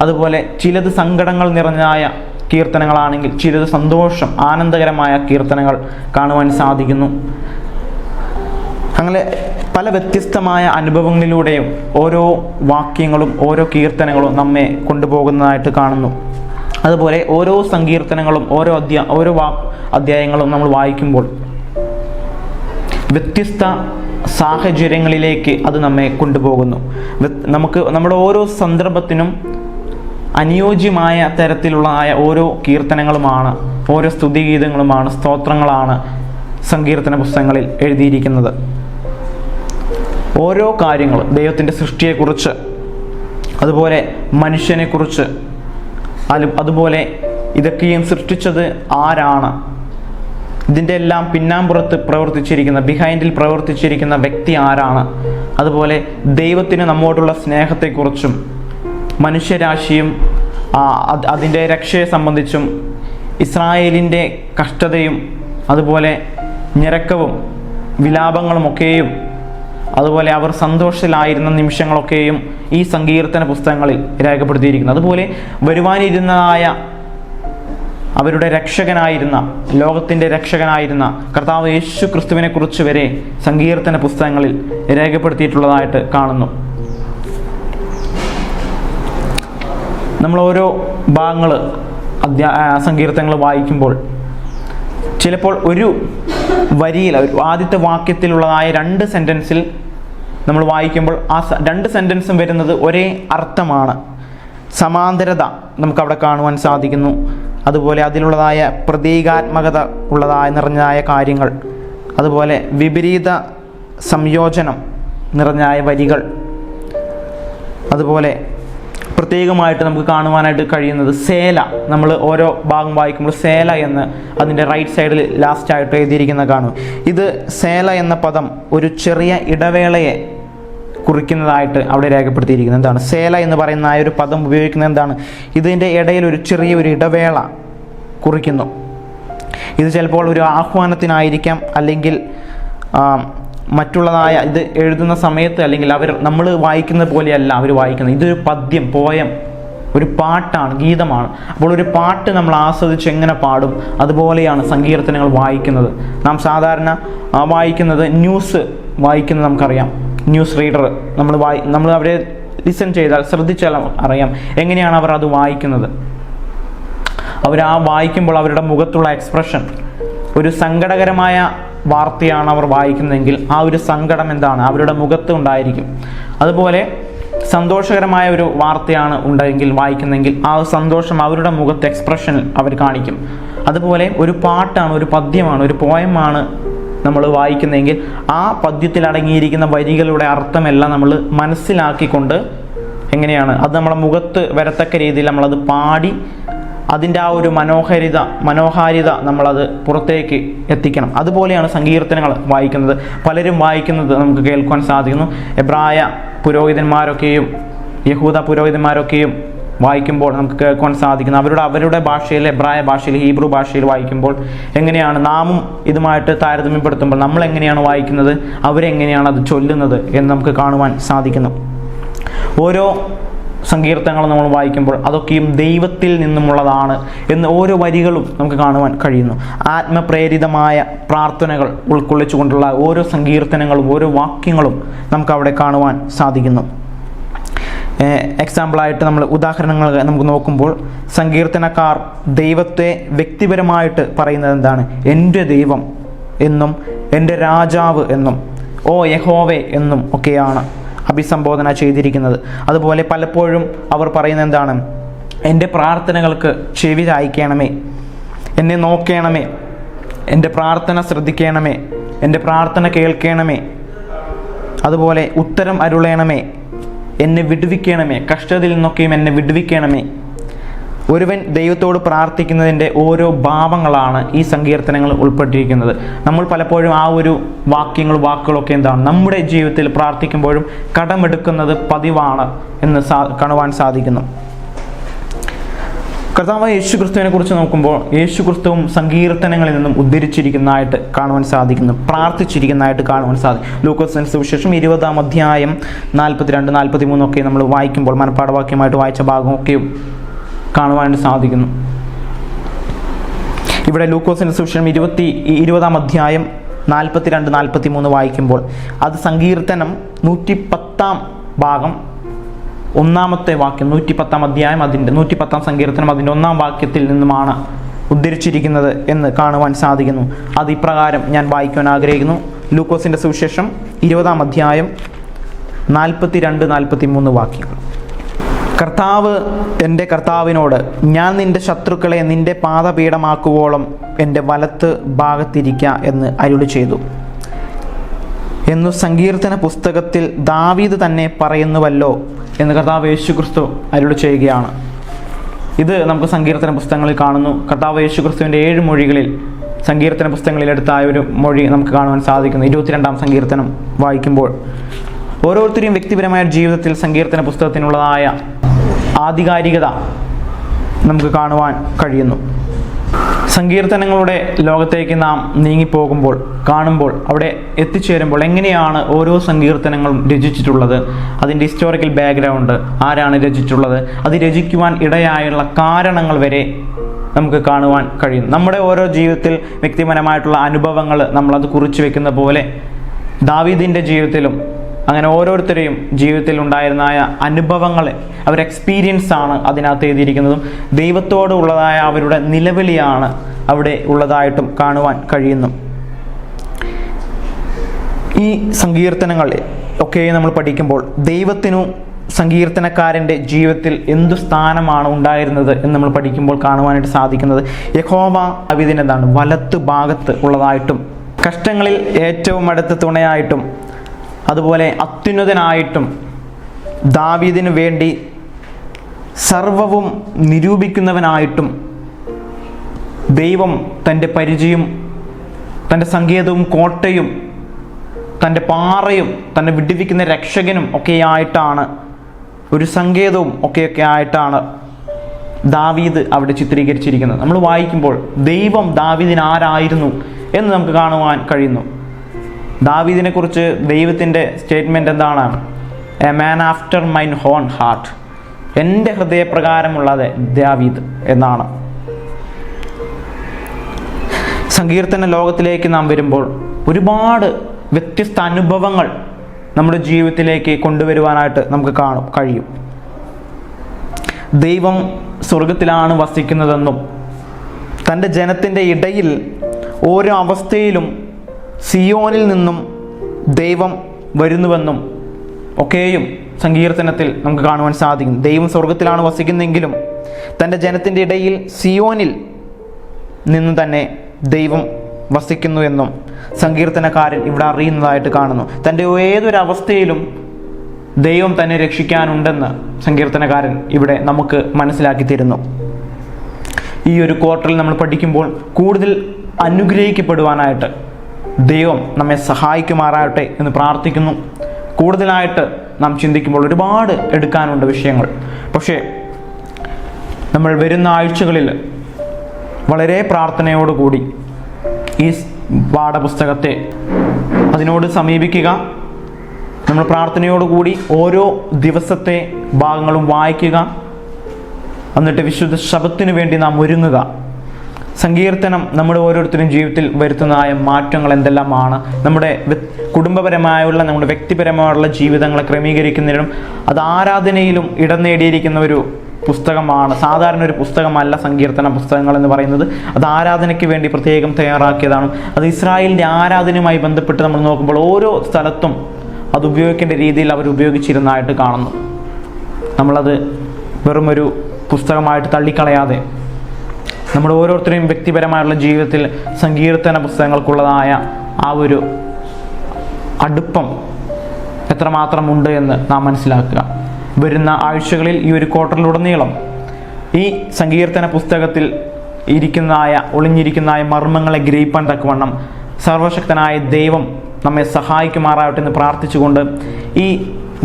അതുപോലെ ചിലത് സങ്കടങ്ങൾ നിറഞ്ഞായ കീർത്തനങ്ങളാണെങ്കിൽ ചിലത് സന്തോഷം, ആനന്ദകരമായ കീർത്തനങ്ങൾ കാണുവാൻ സാധിക്കുന്നു. അങ്ങനെ പല വ്യത്യസ്തമായ അനുഭവങ്ങളിലൂടെയും ഓരോ വാക്യങ്ങളും ഓരോ കീർത്തനങ്ങളും നമ്മെ കൊണ്ടുപോകുന്നതായിട്ട് കാണുന്നു. അതുപോലെ ഓരോ സങ്കീർത്തനങ്ങളും ഓരോ അധ്യായങ്ങളും നമ്മൾ വായിക്കുമ്പോൾ വ്യത്യസ്ത സാഹചര്യങ്ങളിലേക്ക് അത് നമ്മെ കൊണ്ടുപോകുന്നു. നമുക്ക് നമ്മുടെ ഓരോ സന്ദർഭത്തിനും അനുയോജ്യമായ തരത്തിലുള്ളതായ ഓരോ കീർത്തനങ്ങളുമാണ്, ഓരോ സ്തുതിഗീതങ്ങളുമാണ്, സ്തോത്രങ്ങളാണ് സങ്കീർത്തന പുസ്തകങ്ങളിൽ എഴുതിയിരിക്കുന്നത്. ഓരോ കാര്യങ്ങളും ദൈവത്തിൻ്റെ സൃഷ്ടിയെക്കുറിച്ച്, അതുപോലെ മനുഷ്യനെക്കുറിച്ച്, അതുപോലെ ഇതൊക്കെയും സൃഷ്ടിച്ചത് ആരാണ്, ഇതിൻ്റെ എല്ലാം പിന്നാമ്പുറത്ത് ബിഹൈൻഡിൽ പ്രവർത്തിച്ചിരിക്കുന്ന വ്യക്തി ആരാണ്, അതുപോലെ ദൈവത്തിന് നമ്മോടുള്ള സ്നേഹത്തെക്കുറിച്ചും മനുഷ്യരാശിയും അതിൻ്റെ രക്ഷയെ സംബന്ധിച്ചും ഇസ്രായേലിൻ്റെ കഷ്ടതയും അതുപോലെ ഞെരക്കവും വിലാപങ്ങളുമൊക്കെയും അതുപോലെ അവർ സന്തോഷത്തിലായിരുന്ന നിമിഷങ്ങളൊക്കെയും ഈ സങ്കീർത്തന പുസ്തകങ്ങളിൽ രേഖപ്പെടുത്തിയിരിക്കുന്നു. അതുപോലെ വരുവാനിരുന്നതായ അവരുടെ രക്ഷകനായിരുന്ന, ലോകത്തിൻ്റെ രക്ഷകനായിരുന്ന കർത്താവ് യേശു ക്രിസ്തുവിനെ കുറിച്ച് വരെ സങ്കീർത്തന പുസ്തകങ്ങളിൽ രേഖപ്പെടുത്തിയിട്ടുള്ളതായിട്ട് കാണുന്നു. നമ്മൾ ഓരോ ഭാഗങ്ങൾ സങ്കീർത്തനങ്ങൾ വായിക്കുമ്പോൾ ചിലപ്പോൾ ഒരു വരിയിൽ ആദ്യത്തെ വാക്യത്തിലുള്ളതായ 2 സെൻറ്റൻസിൽ നമ്മൾ വായിക്കുമ്പോൾ ആ 2 സെൻറ്റൻസും വരുന്നത് ഒരേ അർത്ഥമാണ്. സമാന്തരത നമുക്കവിടെ കാണുവാൻ സാധിക്കുന്നു. അതുപോലെ അതിലുള്ളതായ പ്രതീകാത്മകത ഉള്ളതായ നിറഞ്ഞായ കാര്യങ്ങൾ, അതുപോലെ വിപരീത സംയോജനം നിറഞ്ഞായ വരികൾ, അതുപോലെ പ്രത്യേകമായിട്ട് നമുക്ക് കാണുവാനായിട്ട് കഴിയുന്നത് സേല. നമ്മൾ ഓരോ ഭാഗം വായിക്കുമ്പോൾ സേല എന്ന് അതിൻ്റെ റൈറ്റ് സൈഡിൽ ലാസ്റ്റായിട്ട് എഴുതിയിരിക്കുന്ന കാണും. ഇത് സേല എന്ന പദം ഒരു ചെറിയ ഇടവേളയെ കുറിക്കുന്നതായിട്ട് അവിടെ രേഖപ്പെടുത്തിയിരിക്കുന്നത്. എന്താണ് സേല എന്ന് പറയുന്ന ആ ഒരു പദം ഉപയോഗിക്കുന്നത്? എന്താണ്? ഇതിൻ്റെ ഇടയിൽ ഒരു ചെറിയൊരു ഇടവേള കുറിക്കുന്നു. ഇത് ചിലപ്പോൾ ഒരു ആഹ്വാനത്തിനായിരിക്കാം, അല്ലെങ്കിൽ മറ്റുള്ളതായ ഇത് എഴുതുന്ന സമയത്ത്, അല്ലെങ്കിൽ നമ്മൾ വായിക്കുന്ന പോലെയല്ല അവർ വായിക്കുന്നത്. ഇതൊരു പദ്യം, പോയം, ഒരു പാട്ടാണ്, ഗീതമാണ്. അപ്പോൾ ഒരു പാട്ട് നമ്മൾ ആസ്വദിച്ച് എങ്ങനെ പാടും, അതുപോലെയാണ് സങ്കീർത്തനങ്ങൾ വായിക്കുന്നത്. നാം സാധാരണ വായിക്കുന്നത് ന്യൂസ് വായിക്കുന്നത് നമുക്കറിയാം. ന്യൂസ് റീഡർ നമ്മൾ അവരെ ലിസൺ ചെയ്താൽ, ശ്രദ്ധിച്ചാൽ അറിയാം എങ്ങനെയാണ് അവർ അത് വായിക്കുന്നത്. അവർ ആ വായിക്കുമ്പോൾ അവരുടെ മുഖത്തുള്ള എക്സ്പ്രഷൻ, ഒരു സങ്കടകരമായ വാർത്തയാണ് അവർ വായിക്കുന്നതെങ്കിൽ ആ ഒരു സങ്കടം എന്താണ് അവരുടെ മുഖത്ത് ഉണ്ടായിരിക്കും. അതുപോലെ സന്തോഷകരമായ ഒരു വാർത്തയാണ് ഉണ്ടെങ്കിൽ വായിക്കുന്നെങ്കിൽ ആ സന്തോഷം അവരുടെ മുഖത്ത് എക്സ്പ്രഷൻ അവർ കാണിക്കും. അതുപോലെ ഒരു പാട്ടാണ്, ഒരു പദ്യമാണ്, ഒരു പോയമാണ് നമ്മൾ വായിക്കുന്നതെങ്കിൽ ആ പദ്യത്തിൽ അടങ്ങിയിരിക്കുന്ന വരികളുടെ അർത്ഥമെല്ലാം നമ്മൾ മനസ്സിലാക്കിക്കൊണ്ട് എങ്ങനെയാണ് അത് നമ്മളെ മുഖത്ത് വരത്തക്ക രീതിയിൽ നമ്മളത് പാടി അതിൻ്റെ ആ ഒരു മനോഹാരിത നമ്മളത് പുറത്തേക്ക് എത്തിക്കണം. അതുപോലെയാണ് സങ്കീർത്തനങ്ങൾ വായിക്കുന്നത്. പലരും വായിക്കുന്നത് നമുക്ക് കേൾക്കുവാൻ സാധിക്കുന്നു. എബ്രായ പുരോഹിതന്മാരൊക്കെയും യഹൂദ പുരോഹിതന്മാരൊക്കെയും വായിക്കുമ്പോൾ നമുക്ക് കേൾക്കുവാൻ സാധിക്കുന്നു. അവരുടെ ഭാഷയിൽ, എബ്രായ ഭാഷയിൽ, ഹീബ്രു ഭാഷയിൽ വായിക്കുമ്പോൾ എങ്ങനെയാണ് നാമും ഇതുമായിട്ട് താരതമ്യപ്പെടുത്തുമ്പോൾ നമ്മൾ എങ്ങനെയാണ് വായിക്കുന്നത്, അവരെങ്ങനെയാണ് അത് ചൊല്ലുന്നത് എന്ന് നമുക്ക് കാണുവാൻ സാധിക്കുന്നു. ഓരോ സങ്കീർത്തനങ്ങൾ നമ്മൾ വായിക്കുമ്പോൾ അതൊക്കെയും ദൈവത്തിൽ നിന്നുമുള്ളതാണ് എന്ന് ഓരോ വരികളും നമുക്ക് കാണുവാൻ കഴിയുന്നു. ആത്മപ്രേരിതമായ പ്രാർത്ഥനകൾ ഉൾക്കൊള്ളിച്ചുകൊണ്ടുള്ള ഓരോ സങ്കീർത്തനങ്ങളും ഓരോ വാക്യങ്ങളും നമുക്ക് അവിടെ കാണുവാൻ സാധിക്കുന്നു. എക്സാമ്പിളായിട്ട് നമ്മൾ ഉദാഹരണങ്ങൾ നമുക്ക് നോക്കുമ്പോൾ സങ്കീർത്തനക്കാർ ദൈവത്തെ വ്യക്തിപരമായിട്ട് പറയുന്നത് എന്താണ്? എൻ്റെ ദൈവം എന്നും എൻ്റെ രാജാവ് എന്നും ഓ യഹോവേ എന്നും ഒക്കെയാണ് അഭിസംബോധന ചെയ്തിരിക്കുന്നത്. അതുപോലെ പലപ്പോഴും അവർ പറയുന്നത് എന്താണ്? എൻ്റെ പ്രാർത്ഥനകൾക്ക് ചെവി ചായ്ക്കണമേ, എന്നെ നോക്കണമേ, എൻ്റെ പ്രാർത്ഥന ശ്രദ്ധിക്കണമേ, എൻ്റെ പ്രാർത്ഥന കേൾക്കണമേ, അതുപോലെ ഉത്തരം അരുളണമേ, എന്നെ വിടുവിക്കണമേ, കഷ്ടതയിൽ നിന്നൊക്കെയും എന്നെ വിടുവിക്കണമേ. ഒരുവൻ ദൈവത്തോട് പ്രാർത്ഥിക്കുന്നതിൻ്റെ ഓരോ ഭാവങ്ങളാണ് ഈ സങ്കീർത്തനങ്ങൾ ഉൾപ്പെട്ടിരിക്കുന്നത്. നമ്മൾ പലപ്പോഴും ആ ഒരു വാക്കുകളൊക്കെ എന്താണ് നമ്മുടെ ജീവിതത്തിൽ പ്രാർത്ഥിക്കുമ്പോഴും കടമെടുക്കുന്നത് പതിവാണ് എന്ന് കാണുവാൻ സാധിക്കുന്നു. കർത്താവായ യേശുക്രിസ്തുവിനെ കുറിച്ച് നോക്കുമ്പോൾ യേശുക്രിസ്തുവും സങ്കീർത്തനങ്ങളിൽ നിന്നും ഉദ്ധരിച്ചിരിക്കുന്നതായിട്ട് കാണുവാൻ സാധിക്കുന്നു, പ്രാർത്ഥിച്ചിരിക്കുന്നതായിട്ട് കാണുവാൻ സാധിക്കും. ലൂക്കോസിന്റെ സുവിശേഷം 20-ാം അധ്യായം 42-43 ഒക്കെ നമ്മൾ വായിക്കുമ്പോൾ മനപ്പാഠവാക്യമായിട്ട് വായിച്ച ഭാഗമൊക്കെയും കാണുവാനായിട്ട് സാധിക്കുന്നു. ഇവിടെ ലൂക്കോസിന്റെ സുവിശേഷം 20-ാം അധ്യായം 42-43 വായിക്കുമ്പോൾ അത് സങ്കീർത്തനം 110-ാം ഭാഗം 1-ാമത്തെ വാക്യം, 110-ാം അധ്യായം അതിൻ്റെ 110-ാം സങ്കീർത്തനം അതിൻ്റെ 1-ാം വാക്യത്തിൽ നിന്നുമാണ് ഉദ്ധരിച്ചിരിക്കുന്നത് എന്ന് കാണുവാൻ സാധിക്കുന്നു. അത് ഇപ്രകാരം ഞാൻ വായിക്കുവാൻ ആഗ്രഹിക്കുന്നു. ലൂക്കോസിന്റെ സുവിശേഷം 20-ാം അധ്യായം 42-43 വാക്യങ്ങൾ. കർത്താവ് എൻ്റെ കർത്താവിനോട്, ഞാൻ നിൻ്റെ ശത്രുക്കളെ നിൻ്റെ പാദപീഠമാക്കുവോളം എൻ്റെ വലത്ത് ഭാഗത്തിരിക്ക എന്ന് അരുളി ചെയ്തു എന്നു സങ്കീർത്തന പുസ്തകത്തിൽ ദാവീദ് തന്നെ പറയുന്നുവല്ലോ എന്ന് കർത്താവ് യേശുക്രിസ്തു അരുളി ചെയ്യുകയാണ്. ഇത് നമുക്ക് സങ്കീർത്തന പുസ്തകങ്ങളിൽ കാണുന്നു. കർത്താവ് യേശുക്രിസ്തുവിൻ്റെ 7 മൊഴികളിൽ സങ്കീർത്തന പുസ്തകങ്ങളിൽ എടുത്തായ ഒരു മൊഴി നമുക്ക് കാണുവാൻ സാധിക്കുന്നു. 22-ാം സങ്കീർത്തനം വായിക്കുമ്പോൾ ഓരോരുത്തരെയും വ്യക്തിപരമായ ജീവിതത്തിൽ സങ്കീർത്തന പുസ്തകത്തിനുള്ളതായ ആധികാരികത നമുക്ക് കാണുവാൻ കഴിയുന്നു. സങ്കീർത്തനങ്ങളുടെ ലോകത്തേക്ക് നാം കാണുമ്പോൾ അവിടെ എത്തിച്ചേരുമ്പോൾ എങ്ങനെയാണ് ഓരോ സങ്കീർത്തനങ്ങളും രചിച്ചിട്ടുള്ളത്, അതിൻ്റെ ഹിസ്റ്റോറിക്കൽ ബാക്ക്ഗ്രൗണ്ട്, ആരാണ് രചിച്ചിട്ടുള്ളത്, അത് രചിക്കുവാൻ ഇടയായുള്ള കാരണങ്ങൾ വരെ നമുക്ക് കാണുവാൻ കഴിയും. നമ്മുടെ ഓരോ ജീവിതത്തിൽ വ്യക്തിപരമായിട്ടുള്ള അനുഭവങ്ങൾ നമ്മളത് കുറിച്ച് വെക്കുന്ന പോലെ ദാവീദിൻ്റെ ജീവിതത്തിലും അങ്ങനെ ഓരോരുത്തരെയും ജീവിതത്തിൽ ഉണ്ടായിരുന്നായ അനുഭവങ്ങളെ അവർ എക്സ്പീരിയൻസ് ആണ് അതിനകത്ത് എഴുതിയിരിക്കുന്നതും ദൈവത്തോട് ഉള്ളതായ അവരുടെ നിലവിളിയാണ് അവിടെ ഉള്ളതായിട്ടും കാണുവാൻ കഴിയുന്നു. ഈ സങ്കീർത്തനങ്ങൾ ഒക്കെ നമ്മൾ പഠിക്കുമ്പോൾ ദൈവത്തിനു സങ്കീർത്തനക്കാരൻ്റെ ജീവിതത്തിൽ എന്തു സ്ഥാനമാണ് ഉണ്ടായിരുന്നത് എന്ന് നമ്മൾ പഠിക്കുമ്പോൾ കാണുവാനായിട്ട് സാധിക്കുന്നത് യഹോവ ദാവീദിനെന്താണ് വലത്ത് ഭാഗത്ത് ഉള്ളതായിട്ടും കഷ്ടങ്ങളിൽ ഏറ്റവും അടുത്ത തുണയായിട്ടും അതുപോലെ അത്യുന്നതനായിട്ടും ദാവീദിനു വേണ്ടി സർവവും നിരൂപിക്കുന്നവനായിട്ടും ദൈവം തൻ്റെ പരിചയം, തൻ്റെ സങ്കേതവും കോട്ടയും തൻ്റെ പാറയും തന്നെ വിടുവിക്കുന്ന രക്ഷകനും ഒക്കെയായിട്ടാണ്, ഒരു സങ്കേതവും ഒക്കെയൊക്കെ ആയിട്ടാണ് ദാവീദ് അവിടെ ചിത്രീകരിച്ചിരിക്കുന്നത്. നമ്മൾ വായിക്കുമ്പോൾ ദൈവം ദാവീദിന് ആരായിരുന്നു എന്ന് നമുക്ക് കാണുവാൻ കഴിയുന്നു. ദാവീദിനെ കുറിച്ച് ദൈവത്തിൻ്റെ സ്റ്റേറ്റ്മെൻറ്റ് എന്താണ്? A man after mine on heart, എൻ്റെ ഹൃദയപ്രകാരമുള്ളത് ദാവീദ് എന്നാണ്. സങ്കീർത്തന ലോകത്തിലേക്ക് നാം വരുമ്പോൾ ഒരുപാട് വ്യത്യസ്ത അനുഭവങ്ങൾ നമ്മുടെ ജീവിതത്തിലേക്ക് കൊണ്ടുവരുവാനായിട്ട് നമുക്ക് കഴിയും. ദൈവം സ്വർഗത്തിലാണ് വസിക്കുന്നതെന്നും തൻ്റെ ജനത്തിൻ്റെ ഇടയിൽ ഓരോ അവസ്ഥയിലും സിയോനിൽ നിന്നും ദൈവം വരുന്നുവെന്നും ഒക്കെയും സങ്കീർത്തനത്തിൽ നമുക്ക് കാണുവാൻ സാധിക്കും. ദൈവം സ്വർഗത്തിലാണ് വസിക്കുന്നെങ്കിലും തൻ്റെ ജനത്തിൻ്റെ ഇടയിൽ സിയോനിൽ നിന്ന് തന്നെ ദൈവം വസിക്കുന്നു എന്നും സങ്കീർത്തനക്കാരൻ ഇവിടെ അറിയുന്നതായിട്ട് കാണുന്നു. തൻ്റെ ഏതൊരവസ്ഥയിലും ദൈവം തന്നെ രക്ഷിക്കാനുണ്ടെന്ന് സങ്കീർത്തനക്കാരൻ ഇവിടെ നമുക്ക് മനസ്സിലാക്കി തരുന്നു. ഈ ഒരു ക്വാർട്ടറിൽ നമ്മൾ പഠിക്കുമ്പോൾ കൂടുതൽ അനുഗ്രഹിക്കപ്പെടുവാനായിട്ട് ദൈവം നമ്മെ സഹായിക്കുമാറാകട്ടെ എന്ന് പ്രാർത്ഥിക്കുന്നു. കൂടുതലായിട്ട് നാം ചിന്തിക്കുമ്പോൾ ഒരുപാട് എടുക്കാനുണ്ട് വിഷയങ്ങൾ. പക്ഷേ നമ്മൾ വരുന്ന ആഴ്ചകളിൽ വളരെ പ്രാർത്ഥനയോടുകൂടി ഈ പാഠപുസ്തകത്തെ അതിനോട് സമീപിക്കുക. നമ്മൾ പ്രാർത്ഥനയോടുകൂടി ഓരോ ദിവസത്തെ ഭാഗങ്ങളും വായിക്കുക. എന്നിട്ട് വിശുദ്ധ ശബത്തിന് വേണ്ടി നാം ഒരുങ്ങുക. സങ്കീർത്തനം നമ്മുടെ ഓരോരുത്തരും ജീവിതത്തിൽ വരുത്തുന്നതായ മാറ്റങ്ങൾ എന്തെല്ലാമാണ്, നമ്മുടെ കുടുംബപരമായുള്ള നമ്മുടെ വ്യക്തിപരമായുള്ള ജീവിതങ്ങളെ ക്രമീകരിക്കുന്നതിനും അത് ആരാധനയിലും ഇടം നേടിയിരിക്കുന്ന ഒരു പുസ്തകമാണ്. സാധാരണ ഒരു പുസ്തകമല്ല സങ്കീർത്തന പുസ്തകങ്ങൾ എന്ന് പറയുന്നത്. അത് ആരാധനയ്ക്ക് വേണ്ടി പ്രത്യേകം തയ്യാറാക്കിയതാണ്. അത് ഇസ്രായേലിൻ്റെ ആരാധനയുമായി ബന്ധപ്പെട്ട് നമ്മൾ നോക്കുമ്പോൾ ഓരോ സ്ഥലത്തും അത് ഉപയോഗിക്കേണ്ട രീതിയിൽ അവർ ഉപയോഗിച്ചിരുന്നതായിട്ട് കാണുന്നു. നമ്മളത് വെറുമൊരു പുസ്തകമായിട്ട് തള്ളിക്കളയാതെ നമ്മുടെ ഓരോരുത്തരെയും വ്യക്തിപരമായുള്ള ജീവിതത്തിൽ സങ്കീർത്തന പുസ്തകങ്ങൾക്കുള്ളതായ ആ ഒരു അടുപ്പം എത്രമാത്രം ഉണ്ട് എന്ന് നാം മനസ്സിലാക്കുക. വരുന്ന ആഴ്ചകളിൽ ഈ ഒരു ക്വാർട്ടറിലുടനീളം ഈ സങ്കീർത്തന പുസ്തകത്തിൽ ഒളിഞ്ഞിരിക്കുന്നതായ മർമ്മങ്ങളെ ഗ്രഹിപ്പാൻ തക്കവണ്ണം സർവശക്തനായ ദൈവം നമ്മെ സഹായിക്കുമാറാവട്ടെ എന്ന് പ്രാർത്ഥിച്ചുകൊണ്ട് ഈ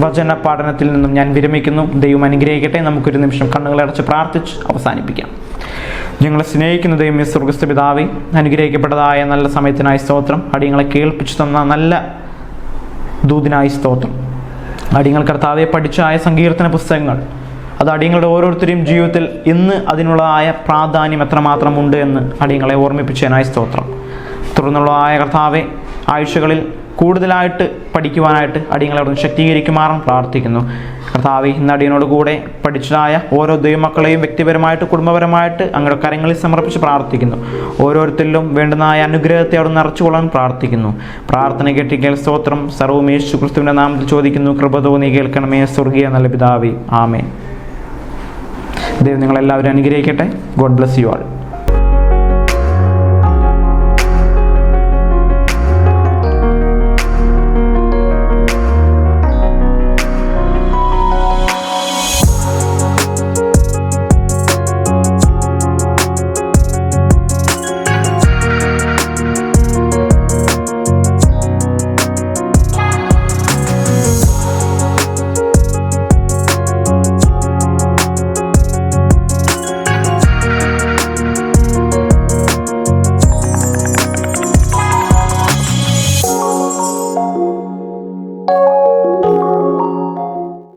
വചന പഠനത്തിൽ നിന്നും ഞാൻ വിരമിക്കുന്നു. ദൈവം അനുഗ്രഹിക്കട്ടെ. നമുക്കൊരു നിമിഷം കണ്ണുകളടച്ച് പ്രാർത്ഥിച്ച് അവസാനിപ്പിക്കാം. ഞങ്ങളെ സ്നേഹിക്കുന്ന ദൈവമേ സ്വർഗ്ഗസ്ഥ പിതാവേ, അനുഗ്രഹിക്കപ്പെട്ടതായ നല്ല സമയത്തിനായി സ്തോത്രം. അടിയങ്ങളെ കേൾപ്പിച്ചു തന്ന നല്ല ദൂതിനായി സ്തോത്രം. അടിയങ്ങൾ കർത്താവെ പഠിച്ചായ സങ്കീർത്തന പുസ്തകങ്ങൾ അത് അടിയങ്ങളുടെ ഓരോരുത്തരെയും ജീവിതത്തിൽ ഇന്ന് അതിനുള്ളതായ പ്രാധാന്യം എത്രമാത്രം ഉണ്ട് എന്ന് അടിയങ്ങളെ ഓർമ്മിപ്പിച്ചതിനായി സ്തോത്രം. തുടർന്നുള്ളതായ കർത്താവെ ആഴ്ചകളിൽ കൂടുതലായിട്ട് പഠിക്കുവാനായിട്ട് അടിയങ്ങളെ അവിടുന്ന് ശക്തീകരിക്കുമാറും പ്രാർത്ഥിക്കുന്നു. കർത്താവെ, ഇന്ന് അടിയനോട് കൂടെ പഠിച്ചതായ ഓരോ ദൈവമക്കളെയും വ്യക്തിപരമായിട്ട് കുടുംബപരമായിട്ട് അങ്ങയുടെ കരങ്ങളിൽ സമർപ്പിച്ച് പ്രാർത്ഥിക്കുന്നു. ഓരോരുത്തരിലും വേണ്ടുന്നതായ അനുഗ്രഹത്തെ അവിടെ നിറച്ചുകൊള്ളാൻ പ്രാർത്ഥിക്കുന്നു. പ്രാർത്ഥന കേട്ടിക്കേൽ സ്തോത്രം. സർവ്വം യേശു ക്രിസ്തുവിൻ്റെ നാമത്തിൽ ചോദിക്കുന്നു. കൃപ തോന്നി കേൾക്കണമേ സ്വർഗീയ നല്ല പിതാവേ. ആമേൻ. ദൈവം നിങ്ങളെല്ലാവരും അനുഗ്രഹിക്കട്ടെ. God bless you all.